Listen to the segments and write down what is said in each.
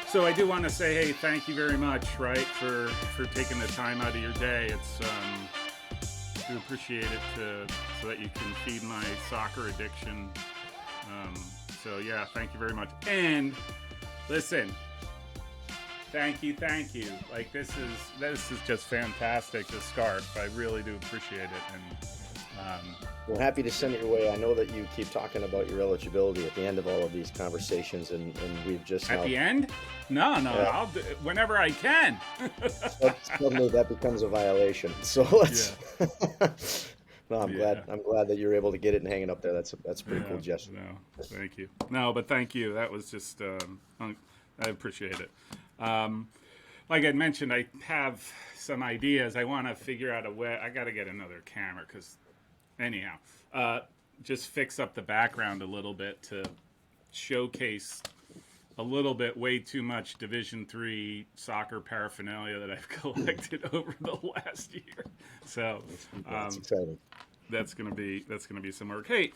So I do want to say, hey, thank you very much, right, for taking the time out of your day. It's do appreciate it so that you can feed my soccer addiction. So yeah, thank you very much. And listen, thank you. Like this is just fantastic. This scarf, I really do appreciate it. And We're happy to send it your way. I know that you keep talking about your eligibility at the end of all of these conversations, and we've just at the end, no, I'll do it whenever I can. suddenly that becomes a violation. So let's. Yeah. No, I'm glad that you're able to get it and hang it up there. That's a pretty cool gesture. No, thank you. No, but thank you. That was just I appreciate it. Like I mentioned, I have some ideas. I want to figure out a way. I got to get another camera because, anyhow, just fix up the background a little bit to showcase a little bit way too much Division III soccer paraphernalia that I've collected over the last year. So That's exciting. that's gonna be some work. Hey,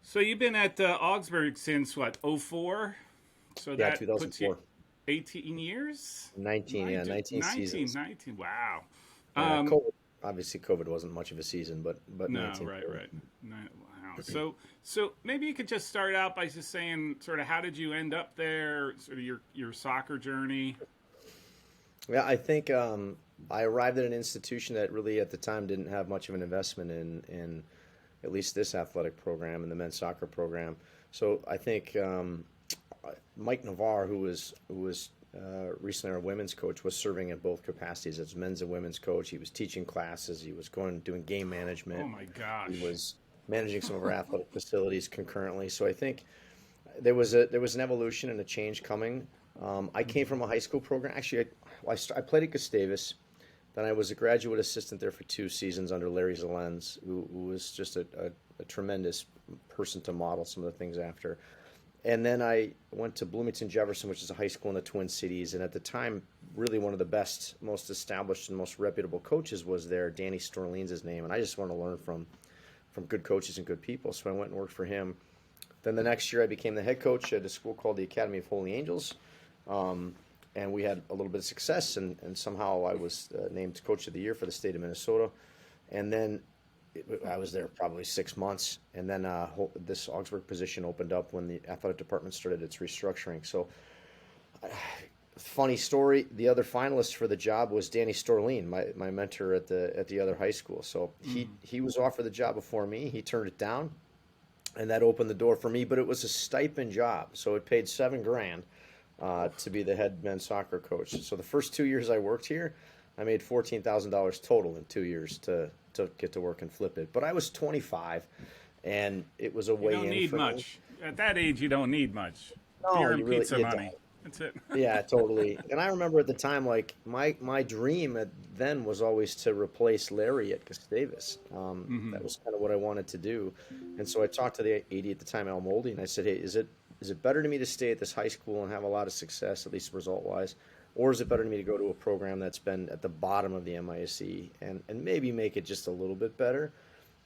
so you've been at Augsburg since what, '04? So Yeah, that 2004. puts you 18 years? 19, yeah, 19 seasons. 19, wow. Obviously, COVID wasn't much of a season, but No, 19. right. No, wow. So maybe you could just start out by just saying sort of how did you end up there, sort of your soccer journey. Yeah, I think I arrived at an institution that really at the time didn't have much of an investment in at least this athletic program and the men's soccer program. So I think Mike Navarre, who was recently our women's coach, was serving in both capacities as men's and women's coach. He was teaching classes. He was doing game management. Oh my gosh. He was managing some of our athletic facilities concurrently. So I think there was an evolution and a change coming. I came from a high school program. Actually, I played at Gustavus. Then I was a graduate assistant there for 2 seasons under Larry Zelenz, who was just a tremendous person to model some of the things after. And then I went to Bloomington Jefferson, which is a high school in the Twin Cities. And at the time, really one of the best, most established, and most reputable coaches was there. Danny Storlean's his name. And I just wanted to learn from good coaches and good people. So I went and worked for him. Then the next year I became the head coach at a school called the Academy of Holy Angels. And we had a little bit of success. And somehow I was named Coach of the Year for the state of Minnesota. And then I was there probably 6 months, and then this Augsburg position opened up when the athletic department started its restructuring. So, funny story: the other finalist for the job was Danny Storlean, my mentor at the other high school. So he was offered the job before me. He turned it down, and that opened the door for me. But it was a stipend job, so it paid $7,000 to be the head men's soccer coach. So the first 2 years I worked here, I made $14,000 total in 2 years to get to work and flip it. But I was 25, and it was a way in. You don't need much. At that age, you don't need much. No, Beer and you really, pizza you money. don't. That's it. Yeah, totally. And I remember at the time, like, my dream then was always to replace Larry at Gustavus. That was kind of what I wanted to do. And so I talked to the AD at the time, Al Moldy, and I said, hey, is it better to me to stay at this high school and have a lot of success, at least result-wise, or is it better to me to go to a program that's been at the bottom of the MISC and maybe make it just a little bit better?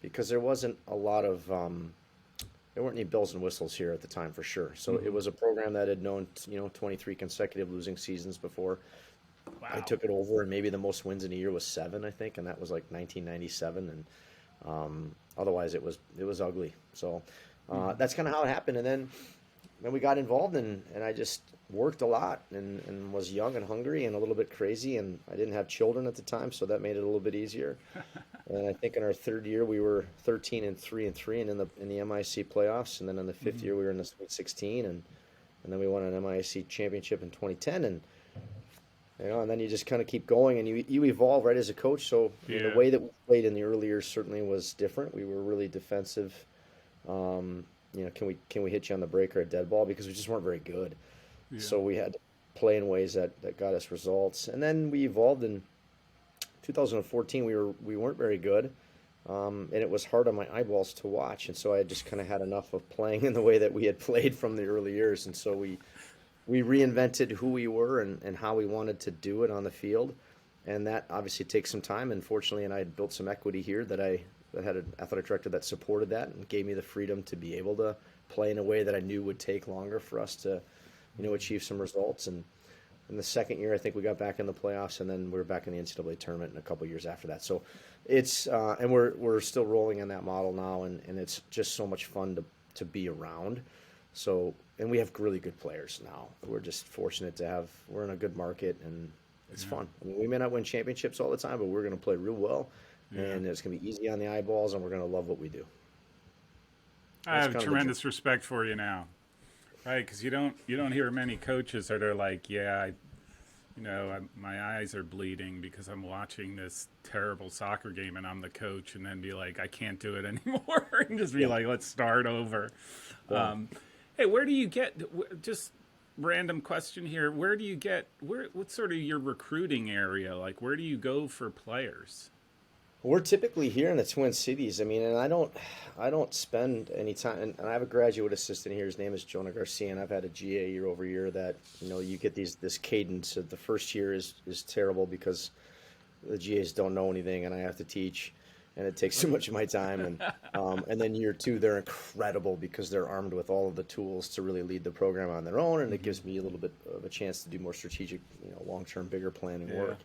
Because there wasn't a lot of there weren't any bells and whistles here at the time for sure. So it was a program that had known 23 consecutive losing seasons before. Wow. I took it over, and maybe the most wins in a year was 7, I think, and that was like 1997. And otherwise, it was ugly. So that's kind of how it happened. And then we got involved, and I just worked a lot and was young and hungry and a little bit crazy, and I didn't have children at the time, so that made it a little bit easier. And I think in our 3rd year we were 13-3 and in the MIC playoffs, and then in the 5th year we were in the Sweet 16, and then we won an MIC championship in 2010, and and then you just kind of keep going, and you evolve right as a coach. So the way that we played in the early years certainly was different. We were really defensive. Can we hit you on the break or a dead ball, because we just weren't very good. Yeah. So we had to play in ways that got us results. And then we evolved in 2014. We weren't very good, and it was hard on my eyeballs to watch. And so I just kind of had enough of playing in the way that we had played from the early years. And so we reinvented who we were and how we wanted to do it on the field. And that obviously takes some time. And fortunately, I had built some equity here that I that had an athletic director that supported that and gave me the freedom to be able to play in a way that I knew would take longer for us to, achieve some results. And in the second year, I think we got back in the playoffs, and then we were back in the NCAA tournament in a couple of years after that. So it's and we're still rolling in that model now, and it's just so much fun to be around. So, and we have really good players now. We're just fortunate to have, we're in a good market, and it's fun. I mean, we may not win championships all the time, but we're going to play real well, and it's going to be easy on the eyeballs, and we're going to love what we do. I have tremendous respect for you now, right? Because you don't hear many coaches that are like, my eyes are bleeding because I'm watching this terrible soccer game and I'm the coach, and then be like, I can't do it anymore, and just be like, let's start over. Yeah. Hey, where do you get, just random question here, what's sort of your recruiting area? Like, where do you go for players? We're typically here in the Twin Cities. I mean, and I don't spend any time. And I have a graduate assistant here. His name is Jonah Garcia, and I've had a GA year over year that you get this cadence. The first year is terrible because the GAs don't know anything, and I have to teach, and it takes too much of my time. And then year two, they're incredible because they're armed with all of the tools to really lead the program on their own, and it gives me a little bit of a chance to do more strategic, long-term, bigger planning work.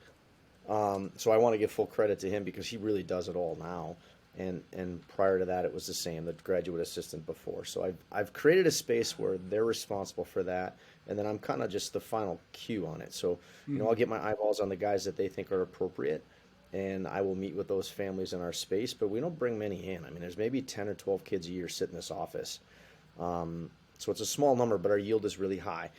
So I want to give full credit to him because he really does it all now. And prior to that, it was the same, the graduate assistant before. So I've created a space where they're responsible for that, and then I'm kind of just the final cue on it. So, I'll get my eyeballs on the guys that they think are appropriate, and I will meet with those families in our space, but we don't bring many in. I mean, there's maybe 10 or 12 kids a year sit in this office. So it's a small number, but our yield is really high.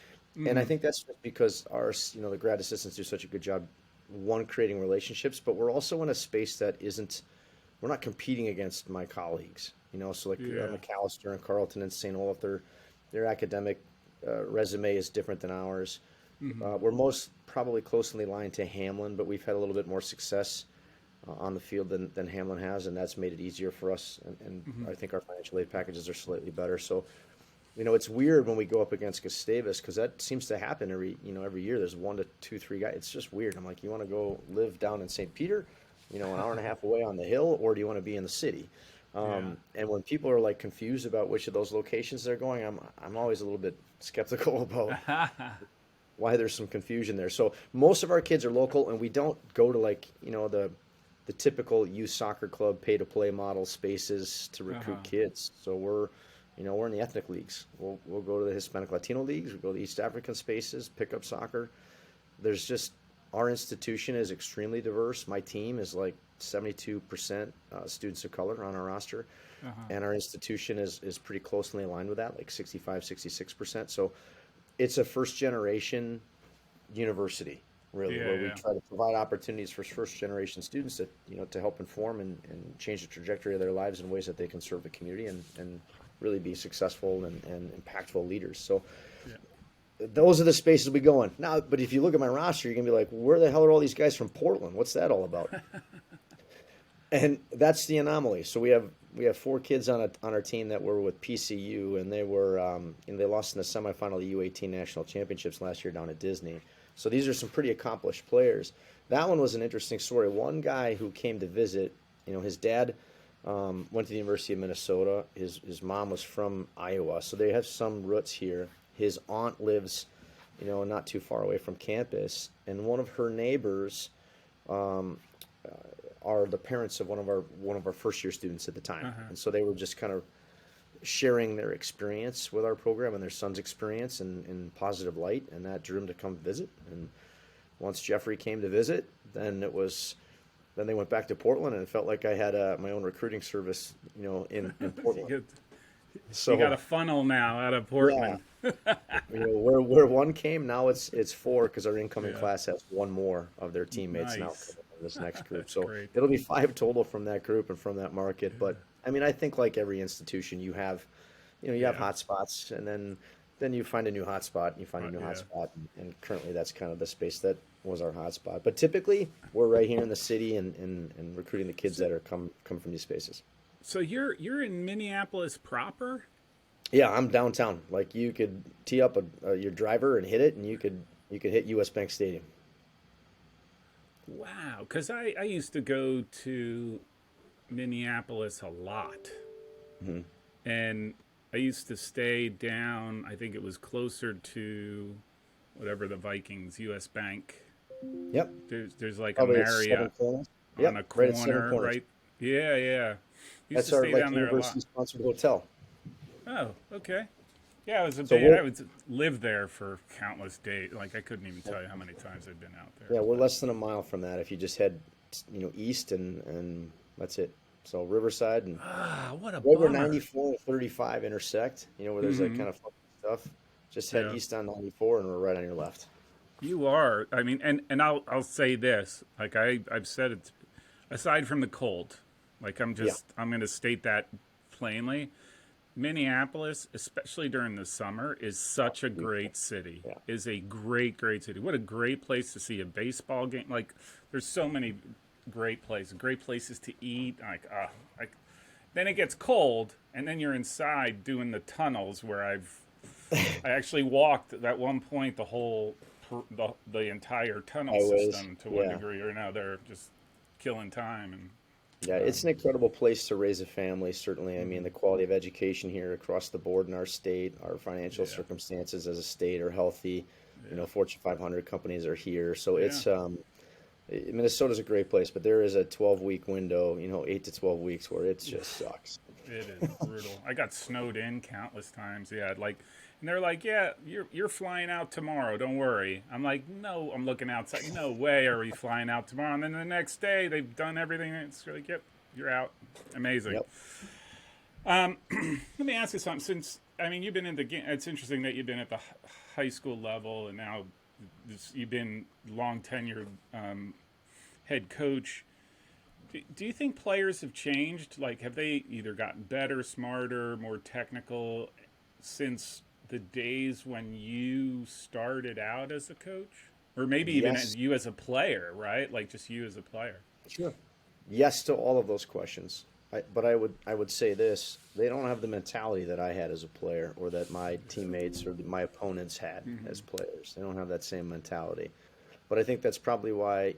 And I think that's because the grad assistants do such a good job, one, creating relationships, but we're also in a space that we're not competing against my colleagues, so like McAllister and Carleton and St. Olaf, their academic resume is different than ours. We're most probably closely aligned to Hamlin, but we've had a little bit more success on the field than Hamlin has, and that's made it easier for us, and I think our financial aid packages are slightly better. So, it's weird when we go up against Gustavus because that seems to happen every year. There's 1 to 2, 3 guys. It's just weird. I'm like, you want to go live down in St. Peter, an hour and a half away on the hill, or do you want to be in the city? And when people are like confused about which of those locations they're going, I'm always a little bit skeptical about why there's some confusion there. So most of our kids are local, and we don't go to the typical youth soccer club pay to play model spaces to recruit kids. So we're in the ethnic leagues. We'll go to the Hispanic Latino leagues. We go to the East African spaces, pick up soccer. There's just, our institution is extremely diverse. My team is like 72% students of color on our roster. And our institution is pretty closely aligned with that, like 65, 66%. So it's a first generation university, really, where we try to provide opportunities for first generation students to help inform and change the trajectory of their lives in ways that they can serve the community and really be successful and impactful leaders. So those are the spaces we go in now. But if you look at my roster, you're gonna be like, where the hell are all these guys from Portland? What's that all about? And that's the anomaly. So we have 4 kids on our team that were with PCU, and they were they lost in the semifinal of the U18 national championships last year down at Disney. So these are some pretty accomplished players. That one was an interesting story. One guy who came to visit, his dad went to the University of Minnesota. His mom was from Iowa, so they have some roots here. His aunt lives, not too far away from campus, and one of her neighbors are the parents of one of our first year students at the time, and so they were just kind of sharing their experience with our program and their son's experience in positive light, and that drew him to come visit. And once Jeffrey came to visit, then they went back to Portland, and it felt like I had my own recruiting service, in Portland. So you got a funnel now out of Portland. Where one came, now it's 4 because our incoming class has 1 more of their teammates now in this next group. So great. It'll be 5 total from that group and from that market. But I mean, I think like every institution, you have hot spots, and then you find a new hot spot, and you find a new hot spot, and currently that's kind of the space that was our hot spot. But typically, we're right here in the city and recruiting the kids that are come from these spaces. So you're in Minneapolis proper? Yeah, I'm downtown. Like, you could tee up your driver and hit it, and you could hit US Bank Stadium. Wow, because I used to go to Minneapolis a lot. Mhm. And I used to stay down, I think it was closer to whatever the Vikings, US Bank. Yep. There's like a Probably at Seven Marriott Corners. on Yep. a Right at Seven corner, Corners. right? Yeah, yeah. Used That's to our stay like down there a lot. university sponsored hotel. Oh, okay. Yeah, I was a So bit. we're I would live there for countless days. Like I couldn't even tell you how many times I've been out there. yeah, we're But less than a mile from that. If you just head, east and that's it. So Riverside and what a right where bummer. 94 and 35 intersect, where there's that Hmm. kind of funky stuff. Just head Yeah, east on 94 and we're right on your left. you are. I mean, and I'll say this. Like I've said it. Aside from the cold, like Yeah. I'm going to state that plainly. Minneapolis, especially during the summer, is Oh, such a beautiful. great city. Yeah. Is a great city. What a great place to see a baseball game. Like there's so many great places to eat. Like then it gets cold, and then you're inside doing the tunnels where I actually walked at one point the whole the entire tunnel Highways. system to one Yeah. degree or another, just killing time and Yeah, it's an incredible place to raise a family, certainly. I mean, the quality of education here across the board in our state, our financial yeah, circumstances as a state are healthy. yeah, Fortune 500 companies are here. So yeah. Minnesota's a great place, but there is a 12-week window, 8 to 12 weeks where it just sucks. It is brutal. I got snowed in countless times. Yeah, like, and they're like, "Yeah, you're flying out tomorrow. Don't worry." I'm like, "No." I'm looking outside. No way are we flying out tomorrow. And then the next day, they've done everything. It's like, "Yep, you're out." Amazing. Yep. Let me ask you something. Since I mean, you've been in the game. It's interesting that you've been at the high school level, and now you've been long tenured head coach. Do you think players have changed? Like, have they either gotten better, smarter, more technical since the days when you started out as a coach? Or maybe even Yes, as you as a player, right? Like, just you as a player. sure. Yes to all of those questions. But I would say this: they don't have the mentality that I had as a player, or that my teammates or my opponents had as players. They don't have that same mentality. But I think that's probably why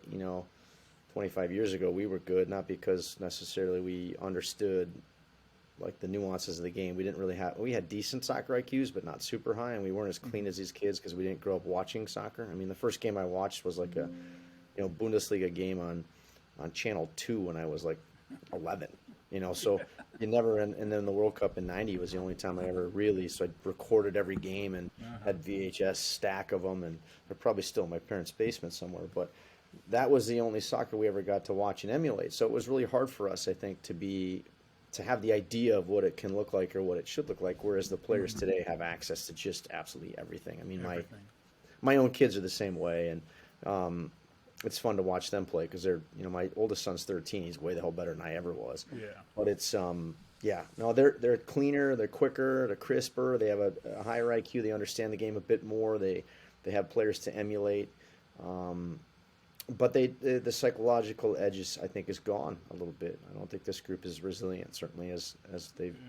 25 years ago we were good, not because necessarily we understood like the nuances of the game. We had decent soccer IQs, but not super high, and we weren't as clean as these kids because we didn't grow up watching soccer. I mean, the first game I watched was like a Bundesliga game on Channel 2 when I was like 11. So you never, and then the World Cup in '90 was the only time I ever really. So I recorded every game and had VHS stack of them, and they're probably still in my parents' basement somewhere. But that was the only soccer we ever got to watch and emulate. So it was really hard for us, I think, to have the idea of what it can look like or what it should look like. Whereas the players today have access to just absolutely everything. I mean, my Everything. my own kids are the same way, and it's fun to watch them play because they're, my oldest son's 13. He's way the hell better than I ever was. Yeah. But it's, yeah, no, they're cleaner, they're quicker, they're crisper. They have a higher IQ. They understand the game a bit more. They have players to emulate. But the psychological edges, I think, is gone a little bit. I don't think this group is resilient, certainly as they've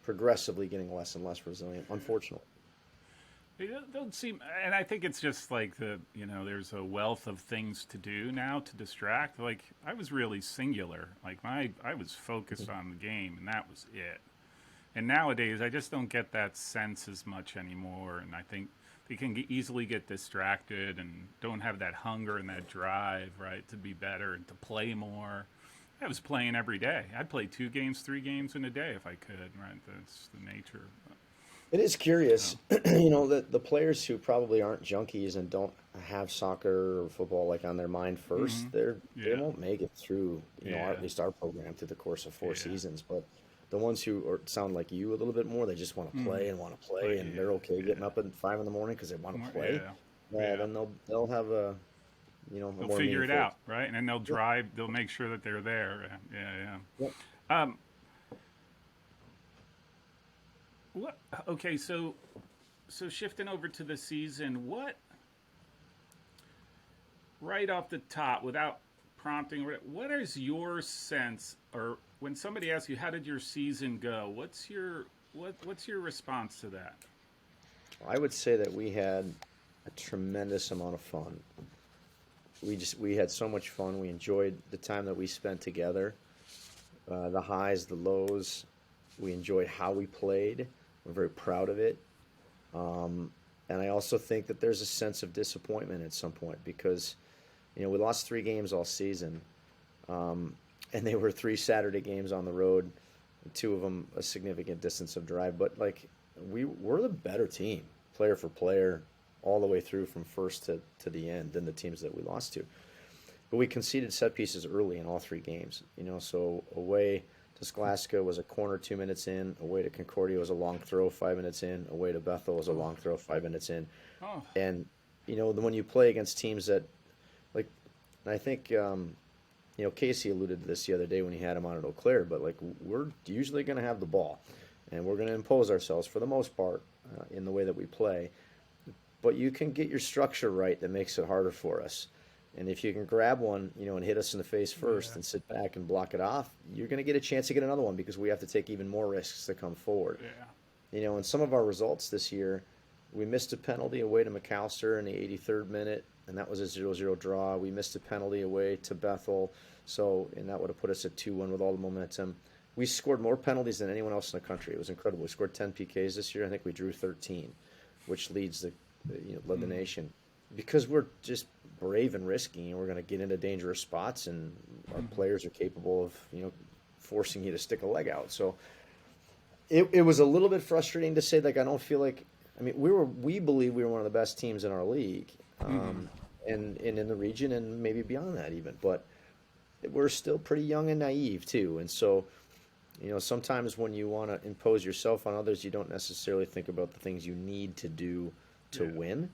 progressively getting less and less resilient, unfortunately. They don't seem, and I think it's just like there's a wealth of things to do now to distract. Like I was really singular. Like I was focused on the game, and that was it. And nowadays, I just don't get that sense as much anymore. And I think they can easily get distracted and don't have that hunger and that drive, right, to be better and to play more. I was playing every day. I'd play 2 games, 3 games in a day if I could, right? That's the nature. It is curious, that the players who probably aren't junkies and don't have soccer or football like on their mind 1st, they Yeah, won't make it through, yeah, at least our program through the course of 4 yeah. seasons. But the ones who sound like you a little bit more, they just want to play and want to play, and they're okay getting up at 5 in the morning because they want to play. Yeah, Yeah, yeah. then they'll have a They'll more figure it meaningful. out, right? And then they'll drive. They'll make sure that they're there. Yeah, Yep. yeah. What? Okay, so shifting over to the season, what? Right off the top, without prompting, what is your sense, or when somebody asks you, "How did your season go?" What's your response to that? I would say that we had a tremendous amount of fun. We had so much fun. We enjoyed the time that we spent together. the highs, the lows. We enjoyed how we played. We're very proud of it. And I also think that there's a sense of disappointment at some point because, we lost 3 games all season, and they were 3 Saturday games on the road, 2 of them a significant distance of drive. But like we're the better team, player for player, all the way through from first to the end than the teams that we lost to. But we conceded set pieces early in all 3 games. So away to Glasgow was a corner 2 minutes in. Away to Concordia was a long throw 5 minutes in. Away to Bethel was a long throw 5 minutes in. Oh. And when you play against teams that, like, and I think Casey alluded to this the other day when he had him on at Eau Claire. But like we're usually going to have the ball, and we're going to impose ourselves for the most part in the way that we play. But you can get your structure right that makes it harder for us. And if you can grab one, and hit us in the face first and sit back and block it off, you're going to get a chance to get another one because we have to take even more risks to come forward. Yeah. In some of our results this year, we missed a penalty away to McAllister in the 83rd minute, and that was a 0-0 draw. We missed a penalty away to Bethel, and that would have put us at 2-1 with all the momentum. We scored more penalties than anyone else in the country. It was incredible. We scored 10 PKs this year. I think we drew 13, which led the nation. Because we're just brave and risky, and we're going to get into dangerous spots, and our players are capable of, forcing you to stick a leg out. So it was a little bit frustrating to say, like, I don't feel like, we believe we were one of the best teams in our league, and in the region, and maybe beyond that even. But we're still pretty young and naive too, and so. Sometimes when you want to impose yourself on others, you don't necessarily think about the things you need to do to win.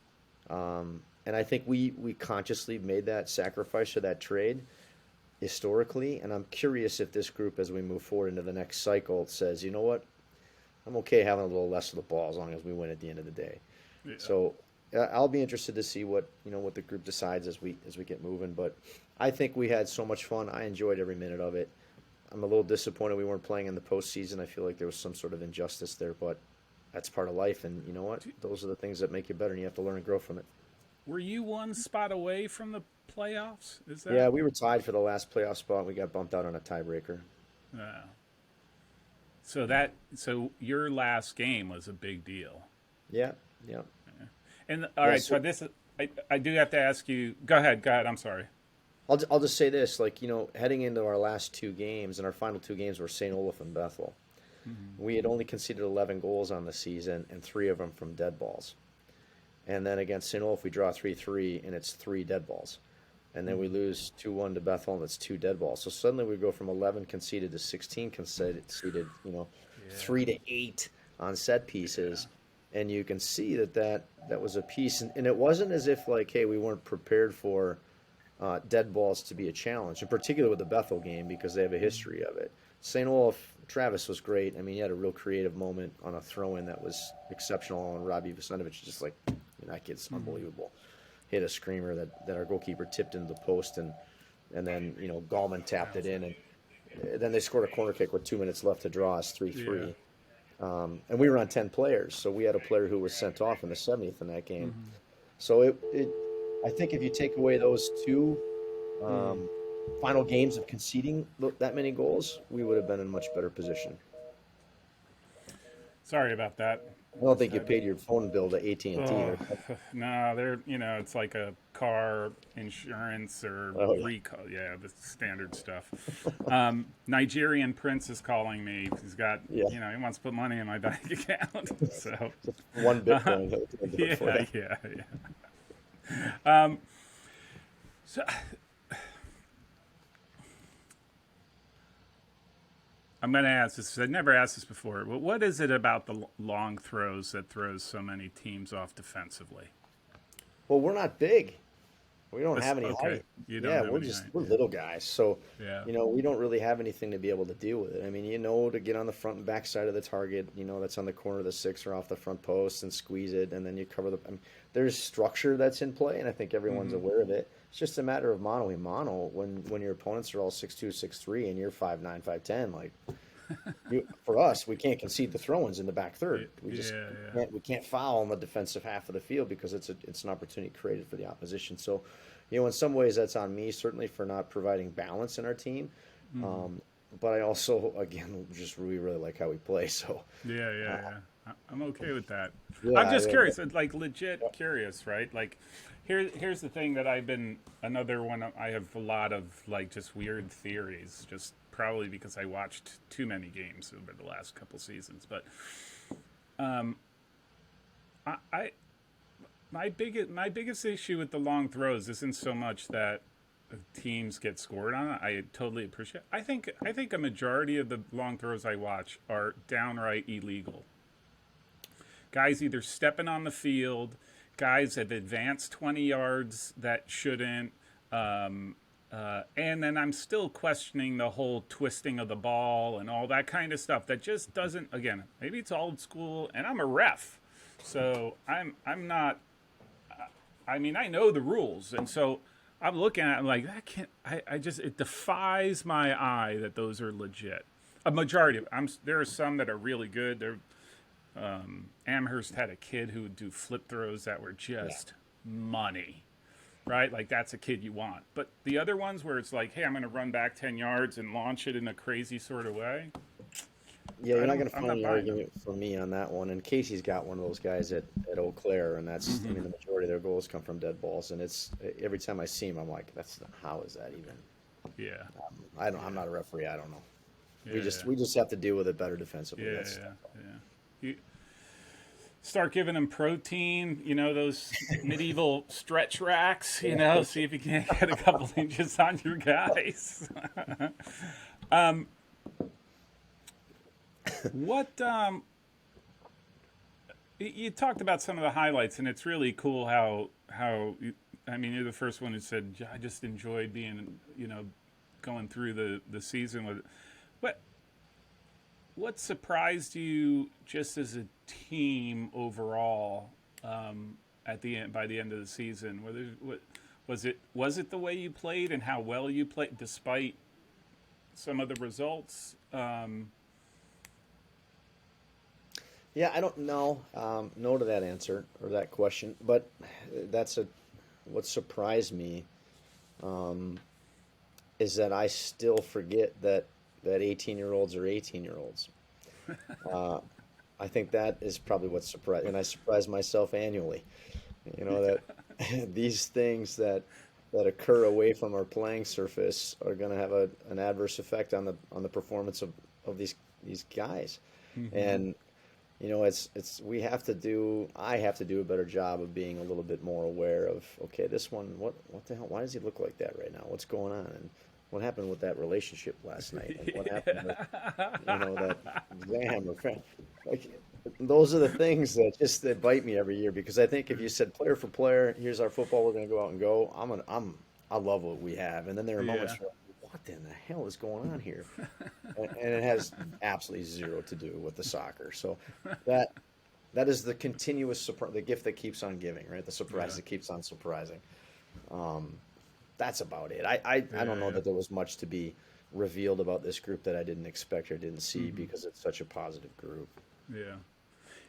And I think we consciously made that sacrifice or that trade historically. And I'm curious if this group, as we move forward into the next cycle, says, you know what, I'm okay having a little less of the ball as long as we win at the end of the day. Yeah. So I'll be interested to see what the group decides as we get moving. But I think we had so much fun. I enjoyed every minute of it. I'm a little disappointed we weren't playing in the postseason. I feel like there was some sort of injustice there, but that's part of life. And you know what? Those are the things that make you better, and you have to learn and grow from it. Were you one spot away from the playoffs? Is that? Yeah, we were tied for the last playoff spot. And we got bumped out on a tiebreaker. So your last game was a big deal. Yeah. And all right, so this I do have to ask you. Go ahead. I'm sorry. I'll just say this, heading into our last 2 games, and our final 2 games were St. Olaf and Bethel. Mm-hmm. We had only conceded 11 goals on the season, and 3 of them from dead balls. And then against St. Olaf, we draw 3-3, and it's 3 dead balls. And then we lose 2-1 to Bethel, and it's 2 dead balls. So suddenly we go from 11 conceded to 16 conceded, 3 to 8 on set pieces. Yeah. And you can see that was a piece. And it wasn't as if, like, hey, we weren't prepared for dead balls to be a challenge, in particular with the Bethel game, because they have a history of it. St. Olaf, Travis was great. He had a real creative moment on a throw-in that was exceptional, and Robbie Vasenovich just like, that kid's unbelievable. Hit a screamer that our goalkeeper tipped into the post, and then Gallman tapped it in, and then they scored a corner kick with 2 minutes left to draw us 3-3. Yeah. And we were on 10 players, so we had a player who was sent off in the 70th in that game. Mm-hmm. So I think if you take away those 2 final games of conceding that many goals, we would have been in a much better position. Sorry about that. I don't think you paid your phone bill to AT&T. No, they're it's like a car insurance or recall. Yeah, the standard stuff. Nigerian Prince is calling me. He's got he wants to put money in my bank account. So just 1 Bitcoin. Yeah. So I'm going to ask this. I've never asked this before. But what is it about the long throws that throws so many teams off defensively? Well, we're not big. We don't have any height. We're little guys. So, we don't really have anything to be able to deal with it. To get on the front and back side of the target, that's on the corner of the 6 or off the front post and squeeze it, and then you cover there's structure that's in play, and I think everyone's aware of it. It's just a matter of mano when your opponents are all 6'2", 6'3", and you're 5'9", 5'10". For us, we can't concede the throw-ins in the back third. We can't foul on the defensive half of the field because it's an opportunity created for the opposition. So, in some ways that's on me, certainly for not providing balance in our team. but I also, again, just really like how we play. So, Yeah. I'm okay with that. I'm yeah, just yeah, curious, like legit curious, right? Like, here's the thing that I've been another one. I have a lot of like just weird theories, just probably because I watched too many games over the last couple seasons. But I my biggest issue with the long throws isn't so much that teams get scored on it. I totally appreciate. I think a majority of the long throws I watch are downright illegal. Guys either stepping on the field, guys have advanced 20 yards that shouldn't. And then I'm still questioning the whole twisting of the ball and all that kind of stuff that just doesn't. Again, maybe it's old school, and I'm a ref, so I'm not. I mean, I know the rules, and so I'm looking at it, I'm like, that can't. I just it defies my eye that those are legit. A majority of there are some that are really good. Amherst had a kid who would do flip throws that were yeah, just money, right? Like that's a kid you want. But the other ones where it's like, hey, I'm going to run back 10 yards and launch it in a crazy sort of way, yeah. You're not going to I'm find not any buying them. argument from me on that one. And Casey's got one of those guys at Eau Claire, and that's, I mean, the majority of their goals come from dead balls. And it's every time I see him, I'm like, how is that even? Yeah. I don't. I'm not a referee. I don't know. Yeah. We just have to deal with it better defensively. Yeah. That's Yeah. You start giving them protein, those medieval stretch racks, see if you can't get a couple inches on your guys. What you talked about some of the highlights, and it's really cool I mean, you're the first one who said I just enjoyed being going through the season with. What what surprised you just as a team overall at the end by the end of the season? Whether what was it the way you played and how well you played despite some of the results? Yeah, I don't know. No to that answer or that question, but that's what surprised me is that I still forget that 18-year-olds are 18-year-olds. Uh, I think that is probably what surprised, and I surprise myself annually. That these things that occur away from our playing surface are going to have an adverse effect on the performance of these guys, Mm-hmm. and it's we have to do I have to do a better job of being a little bit more aware of, okay, this one, what the hell, why does he look like that right now, what's going on, and what happened with that relationship last night, and what happened with that exam or like, those are the things that bite me every year, because I think if you said player for player, here's our football, we're going to go out and go, I love what we have, and then there are moments Yeah. where, what in the hell is going on here? And it has absolutely zero to do with the soccer. So that that is the continuous surprise, the gift that keeps on giving, right? The surprise Yeah. that keeps on surprising. Um, that's about it. I don't know Yeah. that there was much to be revealed about this group that I didn't expect or didn't see, Mm-hmm. because it's such a positive group. Yeah.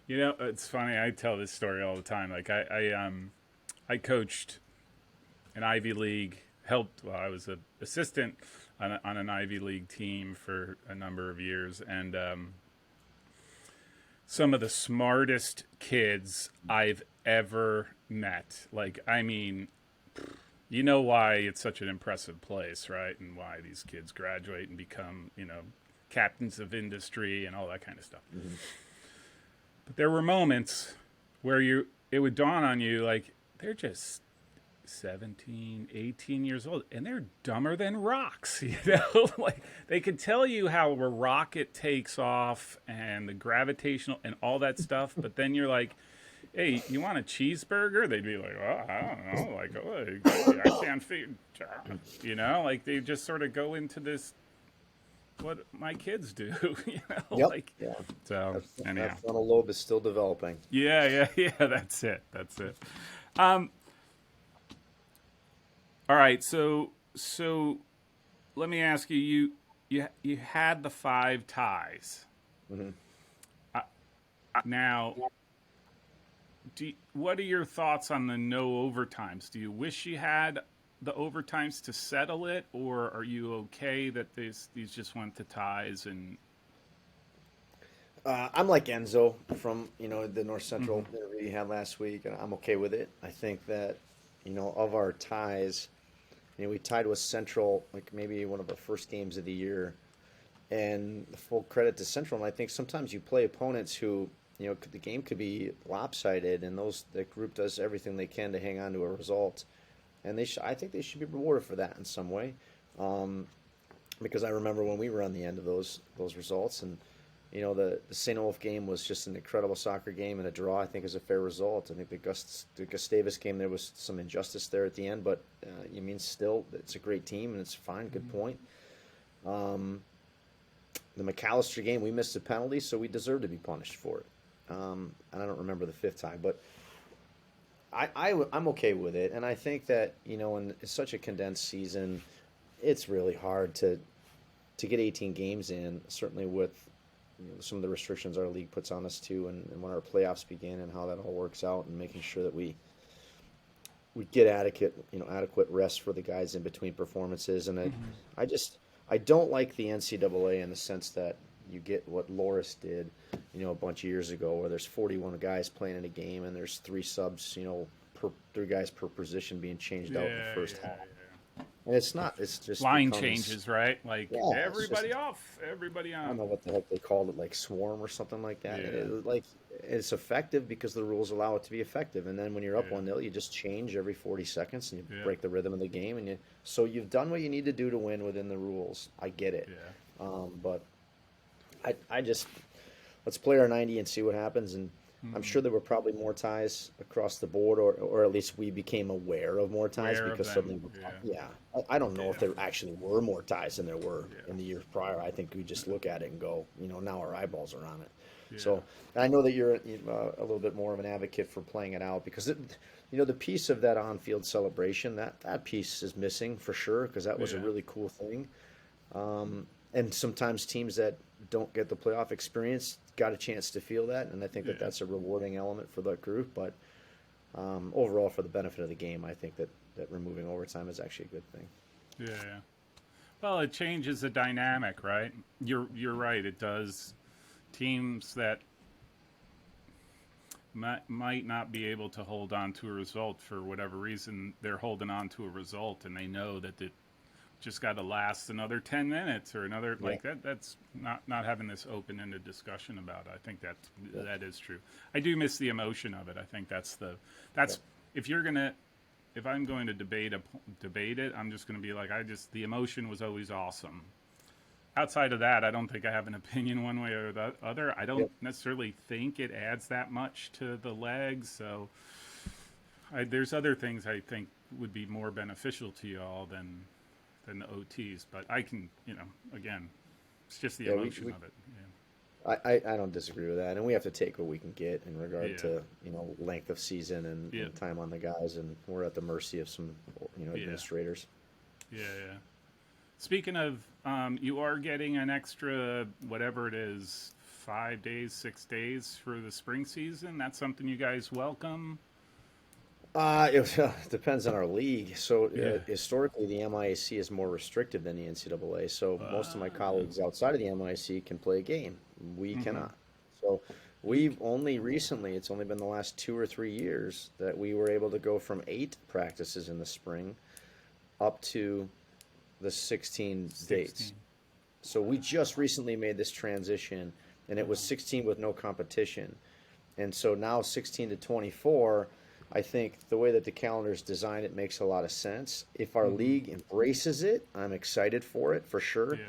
It's funny. I tell this story all the time. Like I coached an Ivy League, helped. Well, I was an assistant on an Ivy League team for a number of years, and some of the smartest kids I've ever met. Like, I mean, why it's such an impressive place, right? And why these kids graduate and become, captains of industry and all that kind of stuff. Hmm. But there were moments where it would dawn on you like they're just 17, 18 years old and they're dumber than rocks, like they could tell you how a rocket takes off and the gravitational and all that stuff, but then you're like, hey, you want a cheeseburger? They'd be like, well, I don't know, like, oh, I can't figure, like they just sort of go into this what my kids do, Yep. like, Yeah. so anyhow. That frontal lobe is still developing. Yeah. That's it. Um, all right. So let me ask you. You had the 5 ties. Hmm. Now, what are your thoughts on the no overtimes? Do you wish you had the overtimes to settle it, or are you okay that these just went to ties and? I'm like Enzo from the North Central Mhm. interview you had last week, and I'm okay with it. I think that of our ties, we tied with Central like maybe one of our first games of the year, and full credit to Central. And I think sometimes you play opponents who the game could be lopsided, and the group does everything they can to hang on to a result, and I think they should be rewarded for that in some way. Um, because I remember when we were on the end of those results, and the St. Olaf game was just an incredible soccer game, and a draw I think is a fair result. I think the Gustavus game, there was some injustice there at the end, but still it's a great team and it's fine. Good point. Um, the McAllister game, we missed a penalty, so we deserve to be punished for it. And I don't remember the fifth time, but I'm okay with it, and I think that in such a condensed season, it's really hard to get 18 games in. Certainly with some of the restrictions our league puts on us too, and when our playoffs begin, and how that all works out, and making sure that we get adequate rest for the guys in between performances. And Mhm. I don't like the NCAA in the sense that you get what Loris did, a bunch of years ago, where there's 41 guys playing in a game and there's three subs, three guys per position being changed out in the Yeah, first yeah, half. yeah. And it's not. It's just Line becomes. changes, right? Like Yeah, it's just. everybody off, everybody I don't on. know what the heck they called it, like swarm or something like that. And Yeah, it's effective because the rules allow it to be effective. And then when you're up yeah, 1-0, you just change every 40 seconds and you yeah, break the rhythm of the game. So you've done what you need to do to win within the rules. I get it, yeah. but I just let's play our 90 and see what happens. And I'm Mhm. sure there were probably more ties across the board, or at least we became aware of more ties Aware of because them. suddenly, Yeah, yeah, I don't know if yeah, there actually were more ties than there were yeah, in the years prior. I think we just look at it and go, now our eyeballs are on it. yeah, So I know that you're a little bit more of an advocate for playing it out because the piece of that on-field celebration, that piece is missing for sure because that was a yeah, really cool thing. And sometimes teams that don't get the playoff experience got a chance to feel that, and I think that yeah, that's a rewarding element for that group. But overall, for the benefit of the game, I think that removing overtime is actually a good thing. yeah. Well, it changes the dynamic, right? You're right. It does. Teams that might not be able to hold on to a result for whatever reason, they're holding on to a result, and they know that it just got to last another 10 minutes or another Yeah, like that. That's not having this open-ended discussion about it. I think yeah, that is true. I do miss the emotion of it. I think yeah, that's if you're gonna if I'm going to debate it, I'm just going to be like, the emotion was always awesome. Outside of that, I don't think I have an opinion one way or the other. I yeah. don't necessarily think it adds that much to the legs. So there's other things I think would be more beneficial to y'all than the OTs. But I can, again, it's just the Yeah, emotion of it. I don't disagree with that, and we have to take what we can get in regard Yeah, to length of season yeah, and time on the guys, and we're at the mercy of some yeah, administrators. yeah, yeah. Speaking of, you are getting an extra whatever it is, 5 days, 6 days for the spring season. That's something you guys welcome. It depends on our league. So Yeah. historically, the MIAC is more restrictive than the NCAA. So most of my Uh, colleagues outside of the MIAC can play a game. We mm-hmm. cannot. So we've only recently, it's only been the last 2 or 3 years that we were able to go from 8 practices in the spring up to the 16 dates. 16. So we just Wow. recently made this transition, and it was Uh-huh. 16 with no competition. And so now 16 to 24, I think the way that the calendar is designed, it makes a lot of sense. If our Mm-hmm. league embraces it, I'm excited for it for sure. Yeah.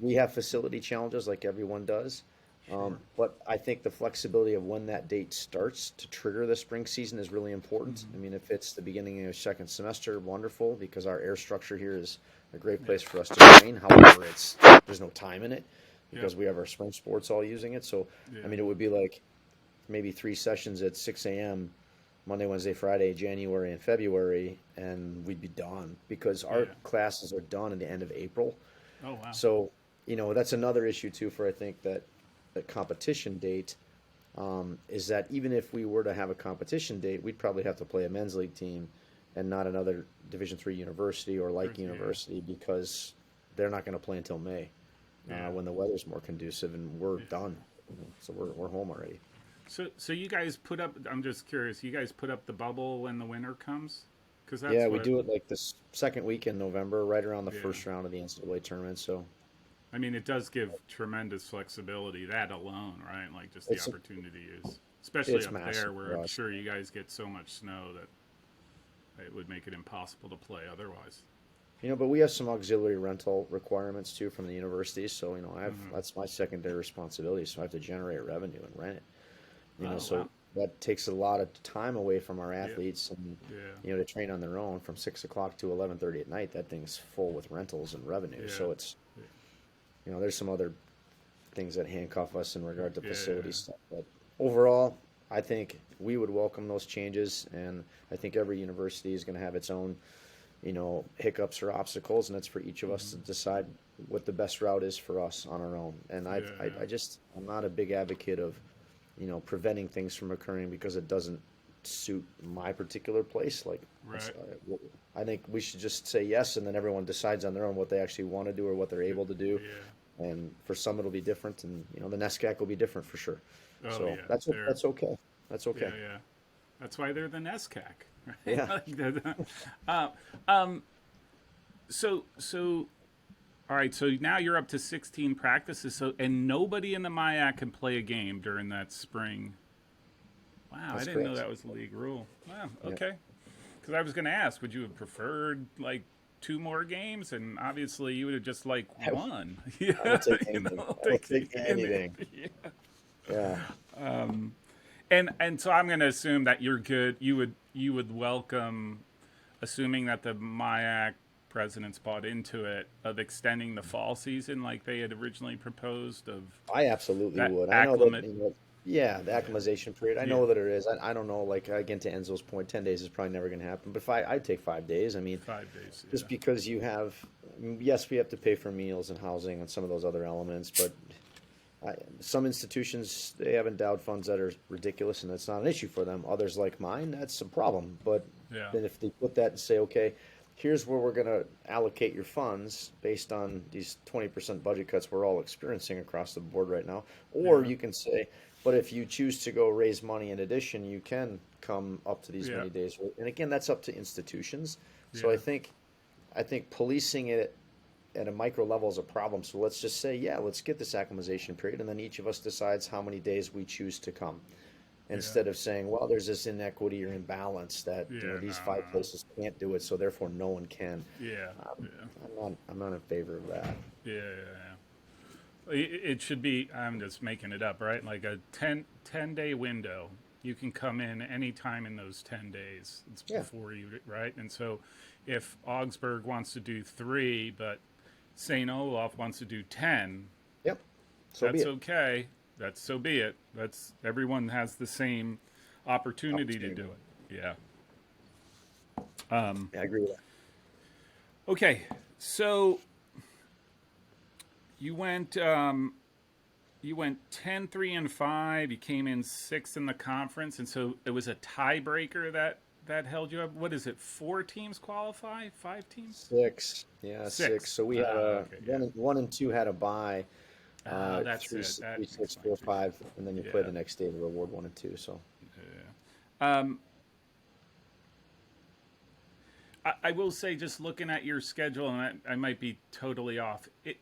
We have facility challenges like everyone does. Sure. But I think the flexibility of when that date starts to trigger the spring season is really important. Mm-hmm. I mean, if it's the beginning of the second semester, wonderful, because our air structure here is a great Yeah. place for us to train. However, there's no time in it Yep. because we have our spring sports all using it. So, I Yeah. mean, it would be like maybe 3 sessions at 6 a.m. Monday, Wednesday, Friday, January, and February, and we'd be done because our Yeah. classes are done at the end of April. Oh wow. So, that's another issue too for I think that competition date is that even if we were to have a competition date, we'd probably have to play a men's league team and not another Division III university or like Yeah. university, because they're not going to play until May, Yeah. when the weather's more conducive and we're done. So we're home already. So you guys put up. I'm just curious. You guys put up the bubble when the winter comes, because Yeah, that's we what. do it like this second week in November, right around the Yeah. first round of the NCAA tournament. So I mean, it does give tremendous flexibility. That alone, right? Like just the it's opportunity is, especially it's up there massive where for I'm us. sure you guys get so much snow that it would make it impossible to play otherwise. But we have some auxiliary rental requirements too from the universities. So I have Hmm. that's my secondary responsibility. So I have to generate revenue and rent it. Oh So wow. that takes a lot of time away from our Yeah. athletes, and Yeah. to train on their own from 6 o'clock to 11:30 at night. That thing's full with rentals and revenue. Yeah. So it's there's some other things that handcuff us in regard to Yeah. facility stuff. But overall, I think we would welcome those changes, and I think every university is going to have its own, hiccups or obstacles, and it's for each of us to decide what the best route is for us on our own. And Yeah. I'm not a big advocate of, preventing things from occurring because it doesn't suit my particular place. Like, Right. I think we should just say yes, and then everyone decides on their own what they actually want to do or what they're able to do. Yeah. And for some, it'll be different, and the NESCAC will be different for sure. Oh So yeah. that's okay. That's okay. Yeah. That's why they're the NESCAC, right? Yeah. Like uh, um. So. All right. So now you're up to 16 practices. So and nobody in the MIAC can play a game during that spring. Wow, That's I didn't know correct. that was the league rule. Wow. Yeah. Okay. Because I was going to ask, would you have preferred like two more games? And obviously, you would have just like I, won. I will Yeah. take anything. I will take anything. Yeah. Yeah. And so I'm going to assume that you're good. You would welcome, assuming that the MIAC presidents bought into it, of extending the fall season like they had originally proposed. Of I absolutely that would. I know that, acclimate. yeah, the acclimatization period. I Yeah. know that it is. I don't know, like, again, to Enzo's point, 10 days is probably never going to happen. But I'd take 5 days. I mean, 5 days. Yeah. just because yes, we have to pay for meals and housing and some of those other elements, but some institutions, they have endowed funds that are ridiculous, and that's not an issue for them. Others, like mine, that's a problem. But Yeah. then if they put that and say, okay, here's where we're going to allocate your funds based on these 20% budget cuts we're all experiencing across the board right now, or Yeah. you can say, but if you choose to go raise money in addition, you can come up to these Yeah. many days. And again, that's up to institutions. So Yeah. I think policing it at a micro level is a problem. So let's just say, yeah, let's get this acclimatization period, and then each of us decides how many days we choose to come. Instead of saying, well, there's this inequity or imbalance that Yeah. these No. 5 places can't do it, so therefore no one can. Yeah. Um, Yeah. I'm not in favor of that. Yeah. It should be, I'm just making it up, right? Like a 10-day window. You can come in anytime in those 10 days. It's Yeah. before you, right? And so if Augsburg wants to do 3, but St. Olaf wants to do 10, Yep. So be that's it. okay. That's so be it. That's everyone has the same opportunity to do it. Yeah. Yeah, I agree with that. Okay. So you went 10-3-5. You came in 6th in the conference, and so it was a tiebreaker that held you up. What is it? 4 teams qualify? 5 teams? 6. Yeah, 6. So we had Okay, yeah. one and two had a bye. That's 3, it. 6, That 3, makes 6, my 4, dream. 5, and then you play Yeah. the next day to reward 1 and 2. So I will say, just looking at your schedule, and I might be totally off. It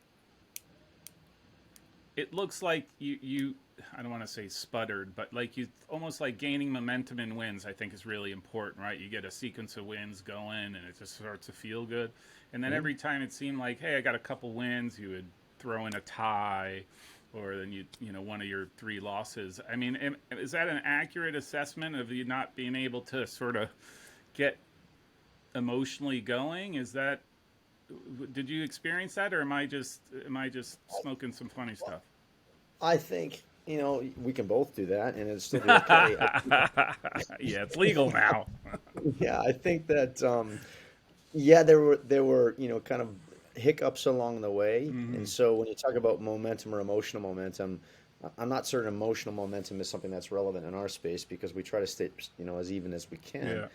looks like you I don't want to say sputtered, but like you almost like gaining momentum in wins. I think is really important, right? You get a sequence of wins going, and it just starts to feel good. And then every time it seemed like, hey, I got a couple wins, you would throw in a tie, or then one of your 3 losses. I mean, is that an accurate assessment of you not being able to sort of get emotionally going? Did you experience that, or am I just smoking some funny stuff? I think we can both do that, and it'd still be okay. Yeah, it's legal now. Yeah, I think that yeah, there were kind of hiccups along the way, and so when you talk about momentum or emotional momentum, I'm not certain emotional momentum is something that's relevant in our space because we try to stay as even as we can. Yeah.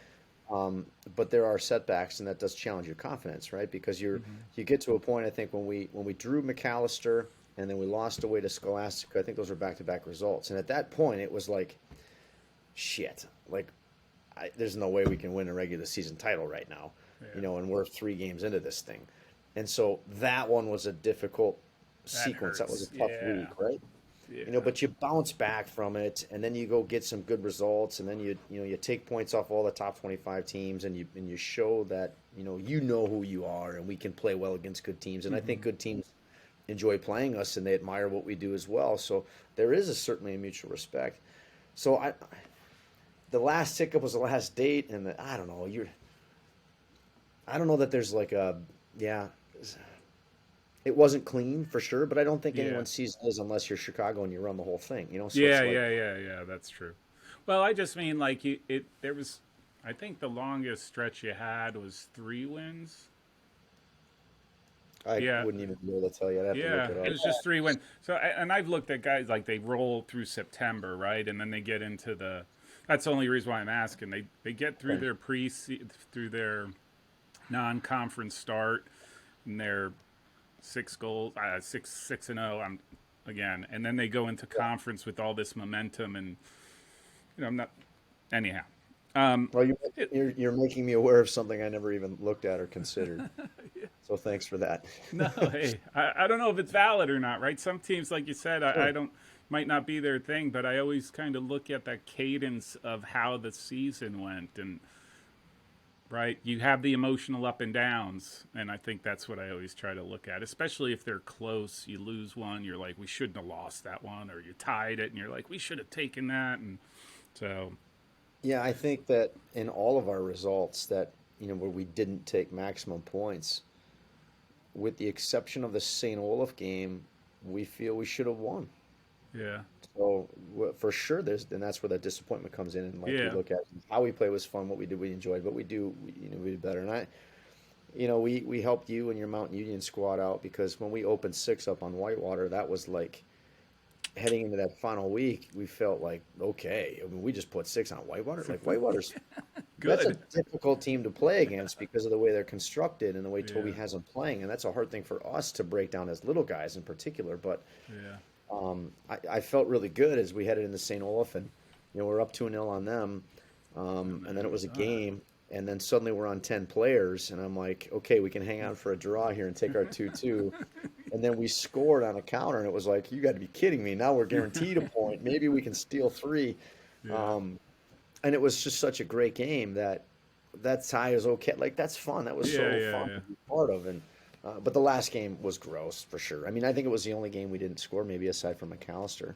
But there are setbacks, and that does challenge your confidence, right? Because you get to a point. I think when we drew McAllister and then we lost away to Scholastica, I think those were back-to-back results. And at that point, it was like, shit, like there's no way we can win a regular season title right now, Yeah. and we're 3 games into this thing. And so that one was a difficult That sequence. That was hurts. a tough Yeah. week, right? Yeah. But you bounce back from it, and then you go get some good results, and then you take points off all the top 25 teams, and you show that you know who you are, and we can play well against good teams. And I think good teams enjoy playing us, and they admire what we do as well. So there is certainly a mutual respect. So the last hiccup was the last date, and I don't know. I don't know that there's like a yeah. It wasn't clean for sure, but I don't think Yeah. anyone's season is unless you're Chicago and you run the whole thing. So Yeah, it's like, yeah. That's true. Well, I just mean like there was, I think the longest stretch you had was 3 wins. I Yeah. wouldn't even be able to tell you. I'd have to Yeah, look it it up. was just 3 wins. So, and I've looked at guys like they roll through September, right, and then they get into the. That's the only reason why I'm asking. They get through Okay. their through their non-conference start, and their 6 goals, 6-0. I'm again, and then they go into conference with all this momentum, and I'm not. Anyhow, Well, it, you're making me aware of something I never even looked at or considered. So thanks for that. no, hey, I don't know if it's valid or not, right? Some teams, like you said, I Sure. don't might not be their thing, but I always kind of look at that cadence of how the season went, and right, you have the emotional up and downs, and I think that's what I always try to look at, especially if they're close. You lose one, you're like, we shouldn't have lost that one, or you tied it, and you're like, we should have taken that, and so Yeah, I think that in all of our results that where we didn't take maximum points, with the exception of the St. Olaf game, we feel we should have won. yeah, So for sure, and that's where that disappointment comes in. And like we yeah, look at how we play was fun, what we did we enjoyed, but we did better. And we helped you and your Mountain Union squad out because when we opened 6 up on Whitewater, that was like heading into that final week. We felt like okay. I mean, we just put 6 on Whitewater. Like Whitewater's that's a good, difficult team to play against because of the way they're constructed and the way Toby yeah, has them playing, and that's a hard thing for us to break down as little guys in particular. But yeah, I felt really good as we headed into St. Olaf, and we're up 2-0 on them, and then it was a game, and then suddenly we're on 10 players, and I'm like, okay, we can hang on for a draw here and take our 2-2, and then we scored on a counter, and it was like, you got to be kidding me! Now we're guaranteed a point. Maybe we can steal 3, yeah, um, and it was just such a great game that tie is okay. Like that's fun. That was so yeah, yeah, fun yeah. to be part of, and. But the last game was gross for sure. I mean, I think it was the only game we didn't score, maybe aside from McAllister.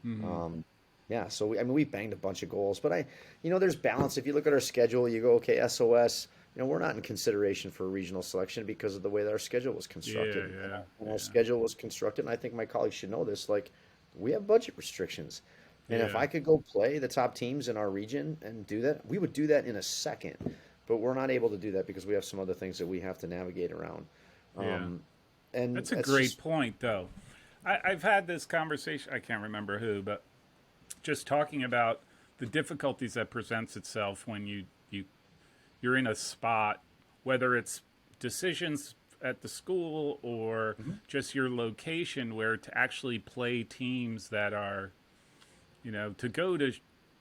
Hmm. Um, yeah, so we banged a bunch of goals, but there's balance. If you look at our schedule, you go, okay, SOS. We're not in consideration for regional selection because of the way that our schedule was Yeah, constructed. yeah, And our yeah, schedule was constructed, and I think my colleagues should know this. Like, we have budget restrictions, and if yeah, I could go play the top teams in our region and do that, we would do that in a second. But we're not able to do that because we have some other things that we have to navigate around. yeah. Um, and That's a that's great just point, though. I've had this conversation. I can't remember who, but just talking about the difficulties that presents itself when you're in a spot, whether it's decisions at the school or just your location, where to actually play teams that are, to go to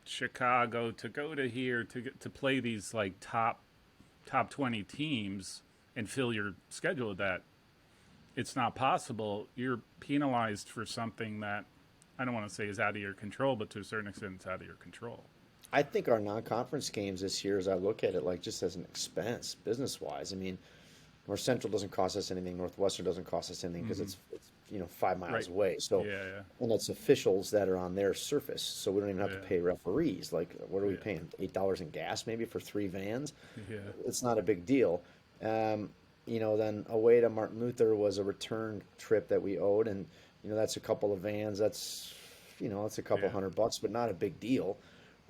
Chicago, to go to here, to play these like top 20 teams and fill your schedule with that. It's not possible. You're penalized for something that I don't want to say is out of your control, but to a certain extent, it's out of your control. I think our non-conference games this year, as I look at it, like just as an expense business-wise. I mean, North Central doesn't cost us anything. Northwestern doesn't cost us anything because it's 5 miles Right. away. So, Yeah, yeah, and it's officials that are on their surface, so we don't even have to yeah, pay referees. Like, what are we yeah, paying? $8 in gas maybe for 3 vans? yeah, It's not a big deal. Um, then away to Martin Luther was a return trip that we owed, and that's a couple of vans. That's a couple yeah, $100, but not a big deal.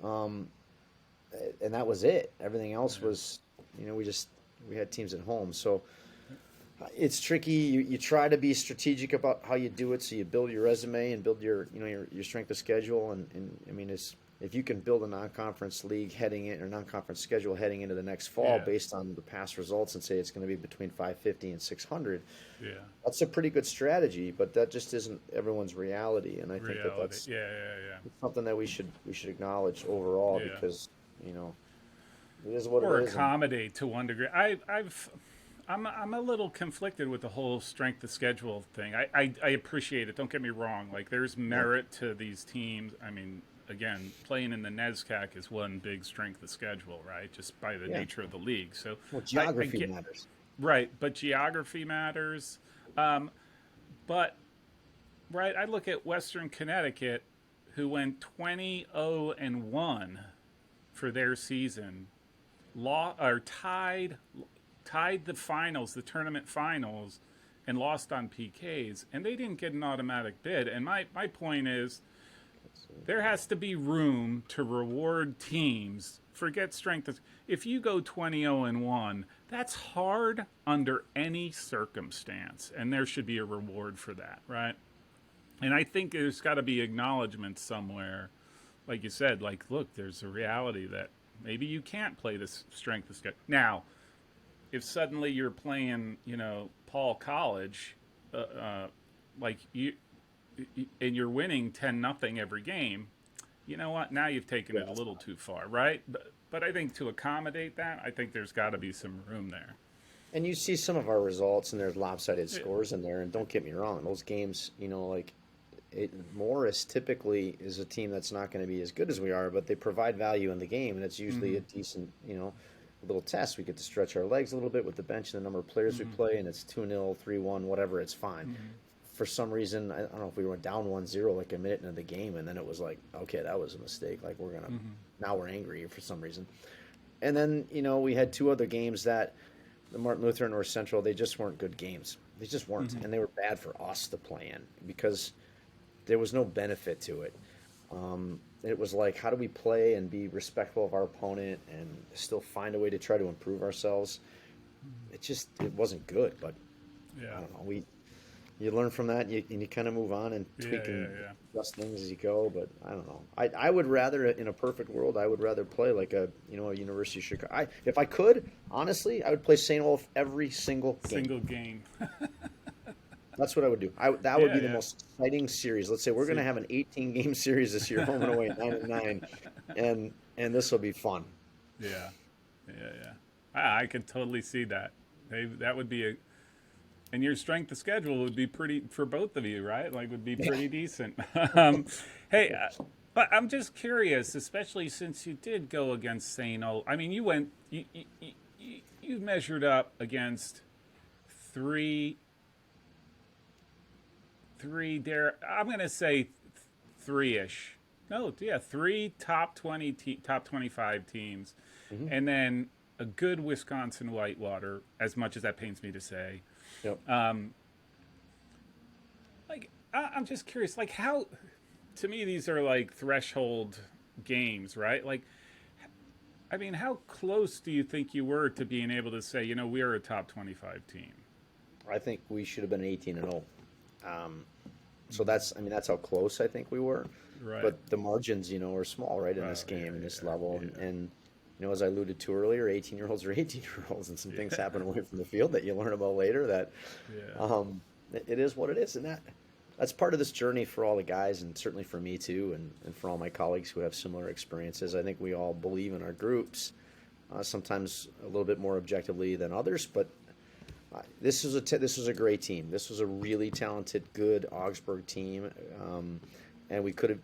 Um, and that was it. Everything else yeah, was, we had teams at home, so it's tricky. You try to be strategic about how you do it, so you build your resume and build your strength of schedule, and I mean, if you can build a non-conference league heading in or non-conference schedule heading into the next fall Yeah. based on the past results and say it's going to be between 550 and 600, Yeah. that's a pretty good strategy. But that just isn't everyone's reality, and I think that Reality. that's Yeah. Yeah. something that we should acknowledge overall Yeah. Yeah. because you know it is what it Or is. And accommodate to one degree. I'm a little conflicted with the whole strength of schedule thing. I appreciate it. Don't get me wrong. Like there's yeah, merit to these teams. I mean, again, playing in the NESCAC is one big strength of schedule, right? Just by the yeah, nature of the league. So well, I geography get matters. right, but geography matters. Um, but right, I look at Western Connecticut, who went 20-0-1 for their season, law or tied the finals, the tournament finals, and lost on PKs, and they didn't get an automatic bid. And my point is, there has to be room to reward teams. Forget strength. If you go 20-0-1, that's hard under any circumstance, and there should be a reward for that, right? And I think there's got to be acknowledgement somewhere, like you said, like, look, there's a reality that maybe you can't play this strength of schedule. Now, if suddenly you're playing, Paul College, like and you're winning 10-0 every game, you know what? Now you've taken Yeah, it a little too far, right? But I think to accommodate that, I think there's got to be some room there. and you see some of our results, and there's lopsided scores in there. And don't get me wrong, those games, like Morris typically is a team that's not going to be as good as we are, but they provide value in the game, and it's usually a decent, little test. We get to stretch our legs a little bit with the bench and the number of players we play, and it's 2-0, 3-1, whatever, it's fine. For some reason, I don't know if we went down 1-0 like a minute into the game, and then it was like, okay, that was a mistake. Like now we're angry for some reason. And then, we had two other games that the Martin Luther and North Central, they just weren't good games. They just weren't, and they were bad for us to play in because there was no benefit to it. It was like, how do we play and be respectful of our opponent and still find a way to try to improve ourselves? It wasn't good, but Yeah. I don't know. You learn from that, and you kind of move on and tweak and adjust things as you go. But I don't know. I would rather, in a perfect world, I would rather play like a University of Chicago. If I could, honestly, I would play St. Olaf every single game. Single game. That's what I would do. That would be the Yeah. most exciting series. Let's say we're going to have an 18-game series this year, home and away, 9-9, and this will be fun. Yeah. Yeah. I can totally see that. That would be and your strength of schedule would be pretty for both of you, right? Like, would be pretty decent. Hey, but I'm just curious, especially since you did go against St. Olaf. I mean, you measured up against three. I'm going to say three-ish. No, yeah, three top 20, top 25 teams, and then a good Wisconsin Whitewater. As much as that pains me to say. Yep. I'm just curious, like how, to me, these are like threshold games, right? Like, I mean, how close do you think you were to being able to say, we are a top 25 team? I think we should have been 18-0. So that's how close I think we were. Right. But the margins, are small, right, in this game, in this level. And as I alluded to earlier, 18-year-olds are 18-year-olds, and some things happen away from the field that you learn about later that it is what it is. And that's part of this journey for all the guys, and certainly for me too, and for all my colleagues who have similar experiences. I think we all believe in our groups, sometimes a little bit more objectively than others, but this was a great team. This was a really talented, good Augsburg team, and we could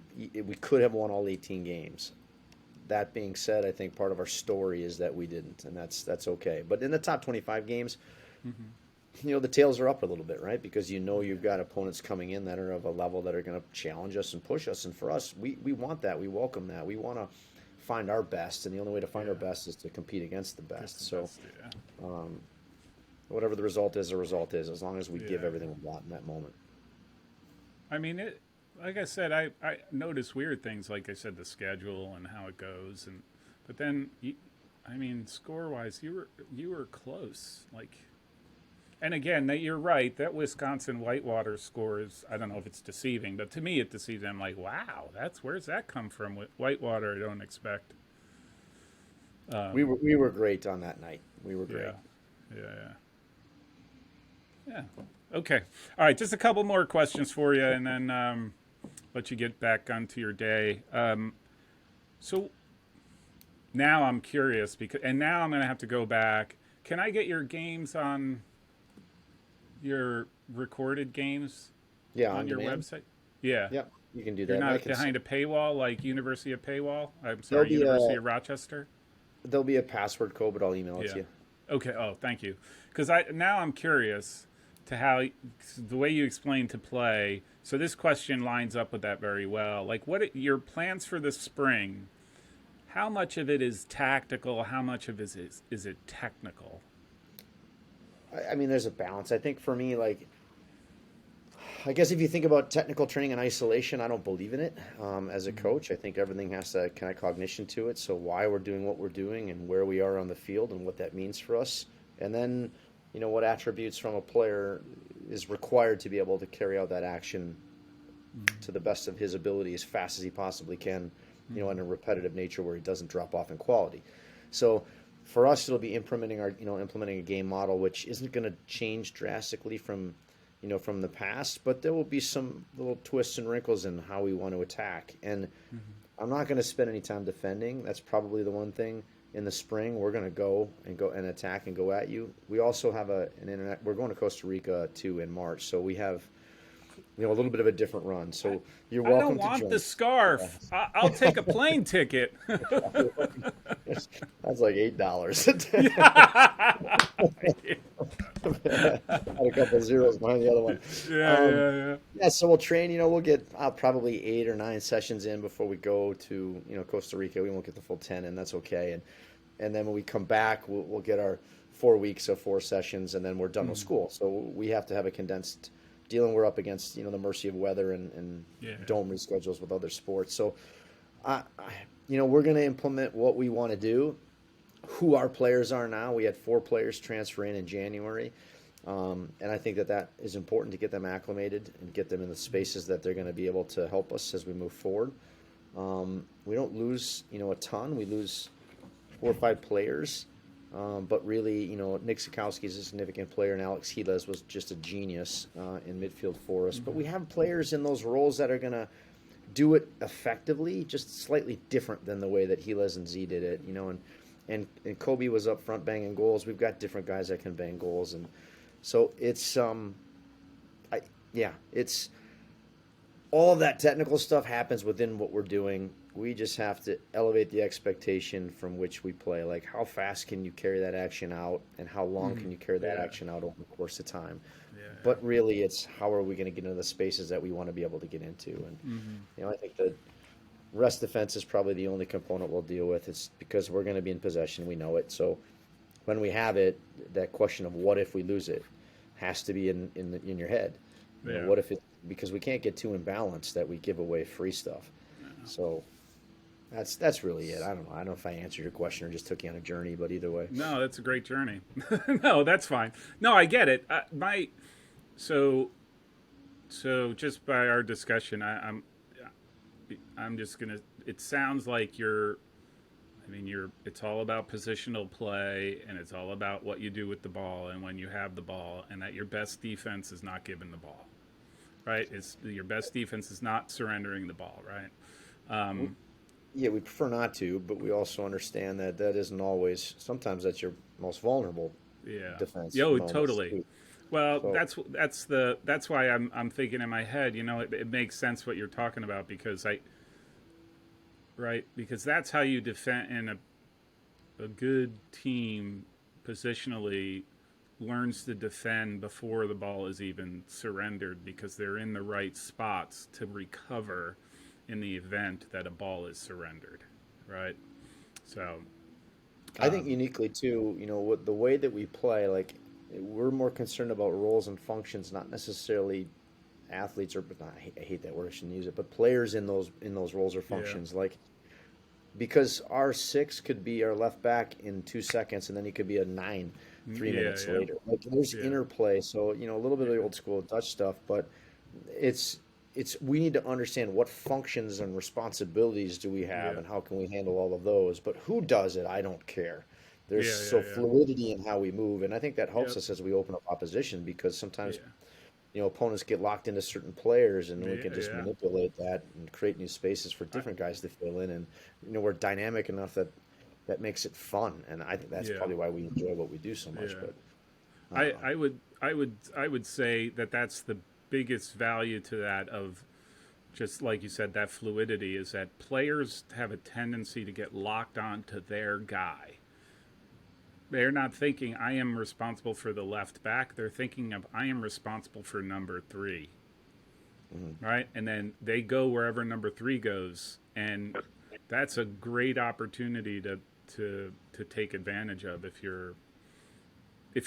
have won all 18 games. That being said, I think part of our story is that we didn't, and that's okay. But in the top 25 games, the tails are up a little bit, right? Because you've got opponents coming in that are of a level that are going to challenge us and push us. And for us, we want that. We welcome that. We want to find our best, and the only way to find our best is to compete against the best. Whatever the result is, as long as we give everything we got in that moment. I mean, like I said, I notice weird things, like I said, the schedule and how it goes, but then, score-wise, you were close. Like, And again, that you're right. That Wisconsin Whitewater score is, I don't know if it's deceiving, but to me it deceives. I'm like, wow, where's that come from? Whitewater, I don't expect. We were great on that night. We were great. Yeah, yeah, yeah. Okay. All right. Just a couple more questions for you, and then let you get back onto your day. So now I'm curious and now I'm going to have to go back. Can I get your games on your recorded games Yeah, on your demand. website? Yeah. Yep, you can do You're that. And I not can. behind a paywall like University of Paywall? I'm There'll sorry, be University a of Rochester? there'll be a password code, but I'll email it Yeah. to you. Okay. Oh, thank you. Because now I'm curious to how the way you explain to play. So this question lines up with that very well. Like, your plans for the spring? How much of it is tactical? How much of it is it technical? I mean, there's a balance. I think for me, like, I guess if you think about technical training in isolation, I don't believe in it. As a coach, I think everything has to connect cognition to it. So why we're doing what we're doing and where we are on the field and what that means for us. And then, what attributes from a player is required to be able to carry out that action to the best of his ability as fast as he possibly can, in a repetitive nature where he doesn't drop off in quality. So for us, it'll be implementing a game model, which isn't going to change drastically from the past, but there will be some little twists and wrinkles in how we want to attack. And I'm not going to spend any time defending. That's probably the one thing. In the spring, we're going to go and attack and go at you. We also have an internet. We're going to Costa Rica too in March, so we have a little bit of a different run. So you're I don't welcome to want join. the scarf. I'll take a plane ticket. That's like $8. Had a couple of zeros behind the other one. Yeah. Yeah, so we'll train. We'll get probably 8 or 9 sessions in before we go to Costa Rica. We won't get the full 10, and that's okay. And then when we come back, we'll get our 4 weeks of 4 sessions, and then we're done with school. So we have to have a condensed dealing. We're up against the mercy of weather and dome reschedules with other sports. So, we're going to implement what we want to do. Who our players are now. We had 4 players transfer in January. And I think that is important to get them acclimated and get them in the spaces that they're going to be able to help us as we move forward. We don't lose, a ton. We lose 4 or 5 players. But really, Nick Sikowski is a significant player, and Alex Heles was just a genius in midfield for us. But we have players in those roles that are going to do it effectively, just slightly different than the way that Heles and Z did it, And Kobe was up front banging goals. We've got different guys that can bang goals, and so it's it's all of that technical stuff happens within what we're doing. We just have to elevate the expectation from which we play. Like, how fast can you carry that action out, and how long can you carry that action out over the course of time? But really, it's how are we going to get into the spaces that we want to be able to get into, and I think that rest defense is probably the only component we'll deal with. It's because we're going to be in possession. We know it. So when we have it, that question of what if we lose it has to be in your head. What if because we can't get too imbalanced that we give away free stuff. So that's really it. I don't know. I don't know if I answered your question or just took you on a journey, but either way. No, that's a great journey. No, that's fine. No, I get it. So just by our discussion, I'm just gonna. It sounds like it's all about positional play, and it's all about what you do with the ball, and when you have the ball, and that your best defense is not giving the ball, right? Your best defense is not surrendering the ball, right? Yeah, we prefer not to, but we also understand that isn't always. Sometimes that's your most vulnerable defense. Totally. Too. Well, So, that's why I'm thinking in my head. It makes sense what you're talking about because because that's how you defend, and a good team positionally learns to defend before the ball is even surrendered because they're in the right spots to recover in the event that a ball is surrendered, right? So I think uniquely too, the way that we play, like we're more concerned about roles and functions, not necessarily athletes or I hate that word, I shouldn't use it, but players in those roles or functions, like because our 6 could be our left back in 2 seconds, and then he could be a 9. three Yeah, minutes yeah, later. Like there's yeah, interplay. So, a little bit of the old school Dutch stuff, but it's we need to understand what functions and responsibilities do we have yeah, and how can we handle all of those. But who does it, I don't care. There's yeah, so yeah, yeah. fluidity in how we move, and I think that helps Yep. us as we open up opposition because Yeah. sometimes opponents get locked into certain players, and we Yeah. can just Yeah. manipulate that and create new spaces for I, different guys to fill in. And we're dynamic enough that makes it fun, and I think that's yeah. probably why we enjoy what we do so much. Yeah. But I don't I, know. I would I would say that that's the biggest value to that of just like you said, that fluidity is that players have a tendency to get locked on to their guy. They're not thinking I am responsible for the left back. They're thinking of I am responsible for number three, Mhm. right? And then they go wherever number three goes, and that's a great opportunity to take advantage of if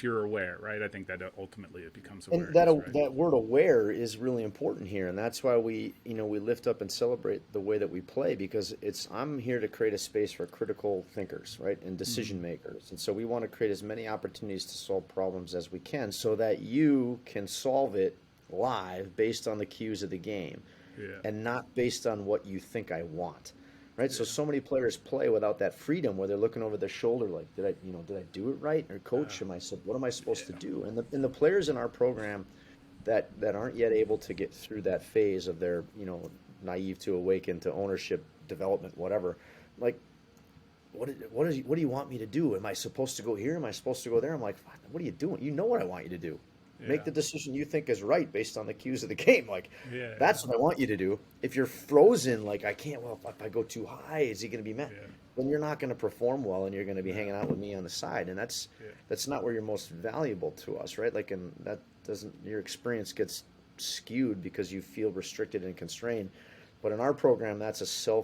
you're aware, right? I think that ultimately it becomes And awareness, right? that word aware is really important here, and that's why we lift up and celebrate the way that we play because I'm here to create a space for critical thinkers, right, and decision makers, and so we want to create as many opportunities to solve problems as we can, so that you can solve it live based on the cues of the game, Yeah, and not based on what you think I want. Right, yeah. so many players play without that freedom where they're looking over their shoulder, like, did I do it right? Or coach, what am I supposed to Yeah, do? And the players in our program that aren't yet able to get through that phase of their, naive to awaken to ownership, development, whatever, like, what do you want me to do? Am I supposed to go here? Am I supposed to go there? I'm like, what are you doing? You know what I want you to do. Make yeah, the decision you think is right based on the cues of the game. Like, yeah, that's what I want you to do. If you're frozen, like, I can't, well, if I go too high, is he going to be mad? yeah, Then you're not going to perform well, and you're going to be yeah, hanging out with me on the side, and yeah, that's not where you're most valuable to us, right? Like, and that doesn't your experience gets skewed because you feel restricted and constrained. But in our program, that's a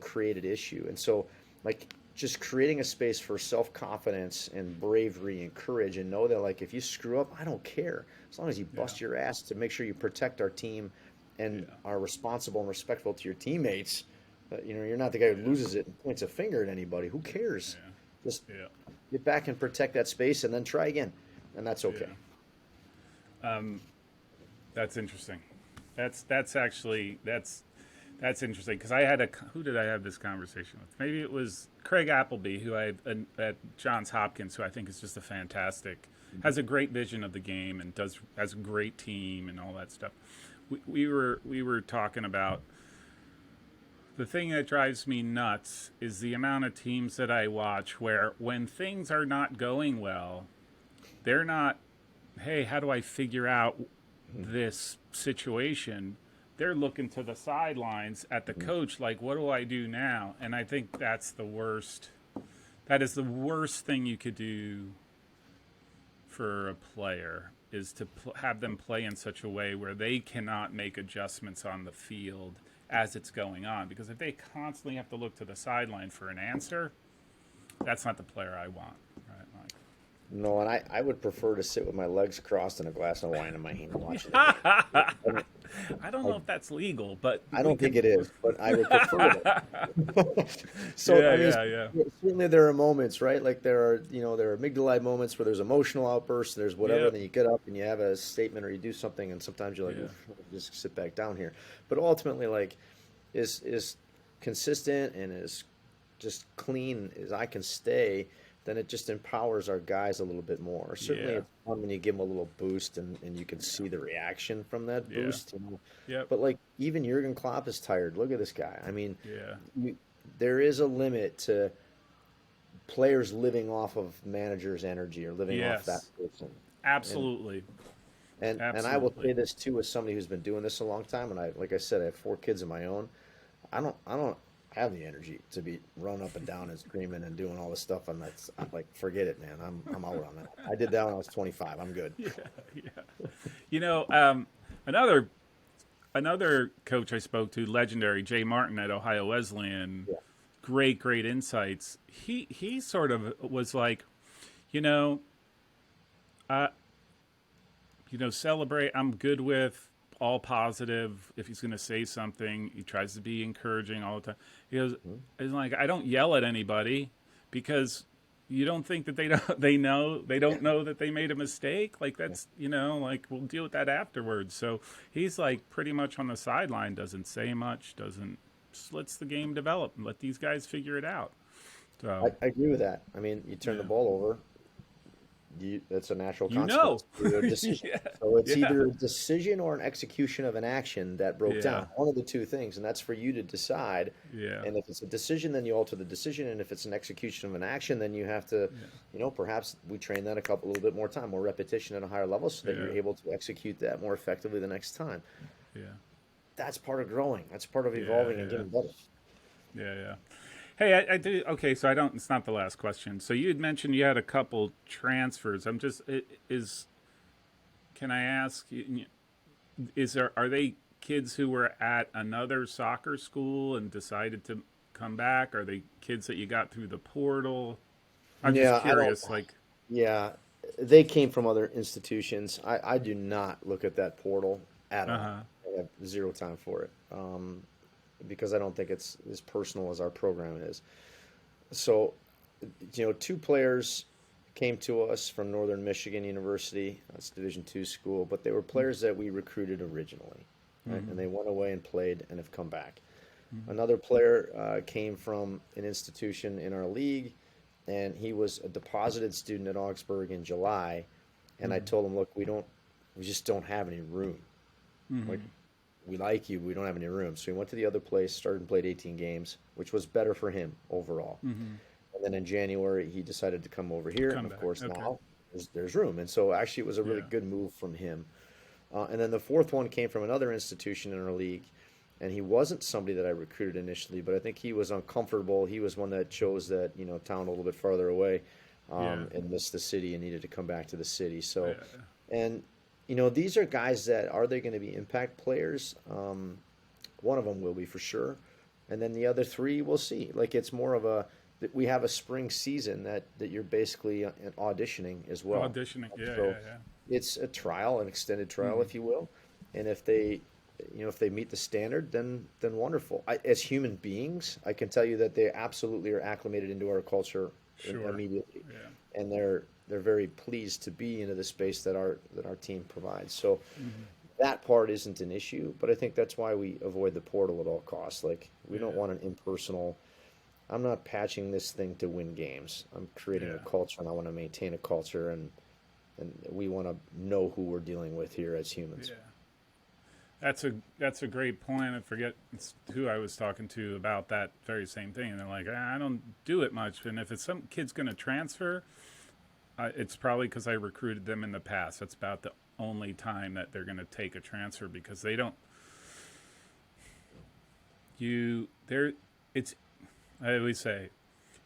created issue, and so like just creating a space for self-confidence and bravery and courage, and know that, like, if you screw up, I don't care, as long as you yeah, bust your ass to make sure you protect our team and yeah, are responsible and respectful to your teammates. You're not the guy who yeah, loses it and points a finger at anybody. Who cares? Just yeah, get back and protect that space, and then try again, and that's yeah, okay. yeah. That's interesting. That's actually that's interesting because I had who did I have this conversation with? Maybe it was Craig Appleby, who I at Johns Hopkins, who I think is just a fantastic, has a great vision of the game and has a great team and all that stuff. We were talking about the thing that drives me nuts is the amount of teams that I watch where when things are not going well, they're not, hey, how do I figure out this situation? They're looking to the sidelines at the coach, like, what do I do now? And I think that's the worst. That is the worst thing you could do for a player is to have them play in such a way where they cannot make adjustments on the field as it's going on. Because if they constantly have to look to the sideline for an answer, that's not the player I want. Right? Like, No, and I would prefer to sit with my legs crossed and a glass of wine in my hand watching the game. I don't know if that's legal, but I we don't think can. it is, but I would prefer it. So, Yeah, I mean, yeah, yeah, certainly there are moments, right? Like there are amygdala moments where there's emotional outbursts, there's whatever, yep, and then you get up and you have a statement or you do something, and sometimes you're like, yeah, "Oof, just sit back down here." But ultimately, like, is consistent and as just clean as I can stay, then it just empowers our guys a little bit more. Certainly, yeah, it's fun when you give them a little boost and you can see the reaction from that yeah, boost. yep, But like even Jurgen Klopp is tired. Look at this guy. I mean, yeah, you, there is a limit to players living off of managers' energy or living off that yes, person. And absolutely, and I will say absolutely. this too, as somebody who's been doing this a long time, and like I said, I have 4 kids of my own. I don't have the energy to be running up and down and screaming and doing all this stuff. I'm like, forget it, man. I'm out on that. I did that when I was 25. I'm good. Yeah, yeah. You know, another another coach I spoke to, legendary Jay Martin at Ohio Wesleyan, Yeah. great insights. He sort of was like, you know, uh, celebrate. I'm good with all positive. If he's going to say something, he tries to be encouraging all the time. He goes, Mhm. he's like, I don't yell at anybody because you don't think that they don't know that they made a mistake? Like that's, like we'll deal with that afterwards. So he's like pretty much on the sideline, doesn't say much, doesn't just lets the game develop and let these guys figure it out. So I agree with that. I mean, you turn the yeah, ball over, that's a natural you know, consequence to a decision. yeah, So it's yeah, either a decision or an execution of an action that broke yeah, down. One of the two things, and that's for you to decide. yeah, And if it's a decision, then you alter the decision. And if it's an execution of an action, then you have to, yeah, perhaps we train that a little bit more time, more repetition at a higher level so that you're yeah, able to execute that more effectively the next time. yeah, That's part of growing. That's part of yeah, evolving and yeah, getting better. yeah, yeah. Hey, I do. Okay, so I don't. It's not the last question. So you had mentioned you had a couple transfers. I'm just is. Can I ask? Is there are they kids who were at another soccer school and decided to come back? Are they kids that you got through the portal? I'm just Yeah, I don't. curious. Like, Yeah, they came from other institutions. I do not look at that portal at uh all. huh, I have zero time for it, because I don't think it's as personal as our program is. So, two players came to us from Northern Michigan University. That's Division II school, but they were players that we recruited originally, right? And mm-hmm. they went away and played and have come back. Mm-hmm. Another player came from an institution in our league, and he was a deposited student at Augsburg in July. And I Mm-hmm. told him, look, we just don't have any room. Like, Mm-hmm. we like you, but we don't have any room. So he went to the other place, started and played 18 games, which was better for him overall. Mm-hmm. And then in January, he decided to come over here, and Come of back. course Okay. now there's room. And so actually, it was a really Yeah. good move from him. And then the fourth one came from another institution in our league, and he wasn't somebody that I recruited initially, but I think he was uncomfortable. He was one that chose that town a little bit farther away, Yeah. and missed the city and needed to come back to the city. So, Yeah. and these are guys that are they going to be impact players? One of them will be for sure, and then the other three we'll see. Like it's more of a that we have a spring season that you're basically auditioning as well. Auditioning. Yeah. So Yeah. Yeah. it's a trial, an extended trial, Mm-hmm. if you will. And if they meet the standard, then wonderful. As human beings, I can tell you that they absolutely are acclimated into our culture Sure. immediately, Yeah. and they're very pleased to be into the space that our team provides. So Mm-hmm. that part isn't an issue, but I think that's why we avoid the portal at all costs. Like we don't Yeah. want an impersonal. I'm not patching this thing to win games. I'm creating a Yeah. culture, and I want to maintain a culture, and we want to know who we're dealing with here as humans. Yeah. That's a great point. I forget who I was talking to about that very same thing, and they're like, I don't do it much. And if it's some kid's going to transfer, it's probably because I recruited them in the past. That's about the only time that they're going to take a transfer because they don't. You there, it's. I always say,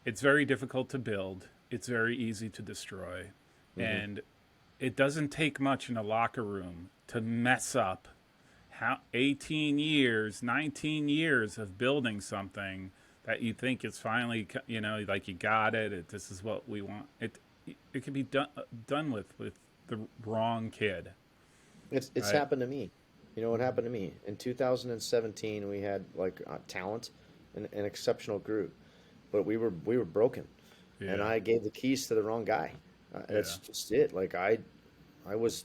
it's very difficult to build. It's very easy to destroy, Hmm. and it doesn't take much in a locker room to mess up how 18 years, 19 years of building something that you think is finally, like you got it. This is what we want. It can be done with the wrong kid, It's right? happened to me. You know what happened to me in 2017? We had like talent, an exceptional group, but we were broken, and Yeah, I gave the keys to the wrong guy. yeah, That's just it. Like I was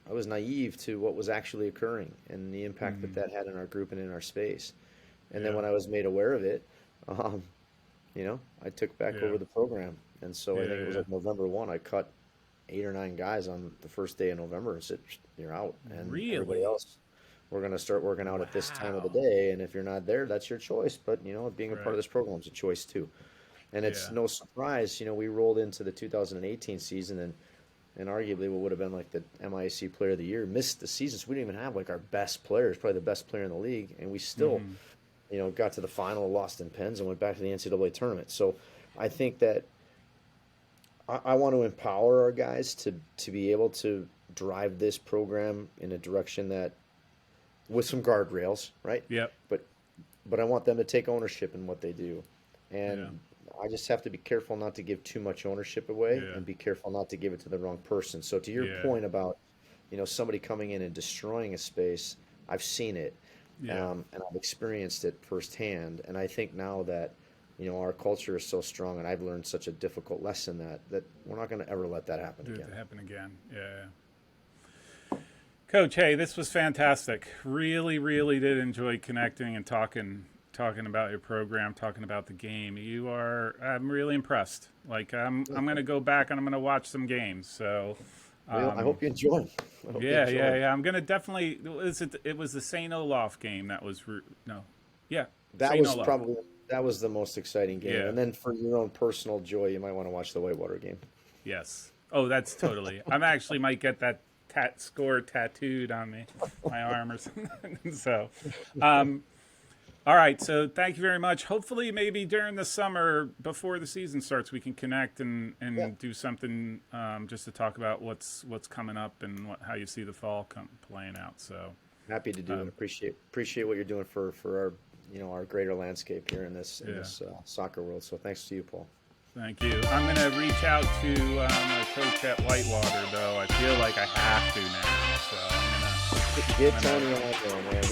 I was naive to what was actually occurring and the impact that mm, that had in our group and in our space. And then yeah, when I was made aware of it, um, I took back yeah, over the program. And so I think yeah, it was yeah. like November 1, I cut 8 or 9 guys on the first day of November and said, you're out. And everybody Really? else, we're going to start working out at this time of the Wow. day. And if you're not there, that's your choice. But, being a part of Right. this program is a choice too. And it's Yeah. no surprise, we rolled into the 2018 season and arguably what would have been like the MIAC player of the year missed the season. So we didn't even have like our best players, probably the best player in the league. And we still, Hmm. got to the final, lost in pens, and went back to the NCAA tournament. So I think that I want to empower our guys to be able to drive this program in a direction that with some guardrails, right? Yep. But I want them to take ownership in what they do. Yeah. And I just have to be careful not to give too much ownership away Yeah. and be careful not to give it to the wrong person. So to your Yeah. point about, somebody coming in and destroying a space, I've seen it, Yeah. and I've experienced it firsthand. And I think now that our culture is so strong, and I've learned such a difficult lesson that we're not going to ever let that happen Do again. it happen again. Yeah. Coach, hey, this was fantastic. Really, really did enjoy connecting and talking about your program, talking about the game. I'm really impressed. Like I'm going to go back and I'm going to watch some games. So Well, I hope you enjoy. yeah. I'm going to definitely. It was the St. Olaf game that was no, yeah. That St. was Olaf. probably the most exciting game. Yeah. And then for your own personal joy, you might want to watch the Whitewater game. Yes. Oh, that's totally. I'm actually might get that score tattooed on my arm or something. So, all right. So thank you very much. Hopefully, maybe during the summer before the season starts, we can connect and do something just to talk about what's coming up and how you see the fall playing out. So Happy to do it. Appreciate what you're doing for our our greater landscape here in this soccer world. So thanks to you, Paul. Thank you. I'm going to reach out to my coach at Whitewater, though. I feel like I have to now. So I'm Get Tony on there, man.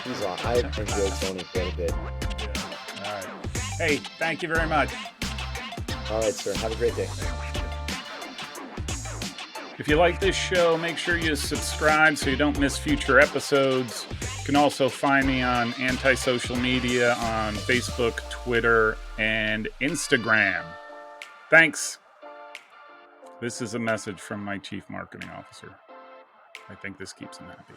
He's on. I enjoy Tony quite a bit. Yeah. All right. Hey, thank you very much. All right, sir. Have a great day. If you like this show, make sure you subscribe so you don't miss future episodes. You can also find me on anti-social media on Facebook, Twitter, and Instagram. Thanks. This is a message from my Chief Marketing Officer. I think this keeps him happy.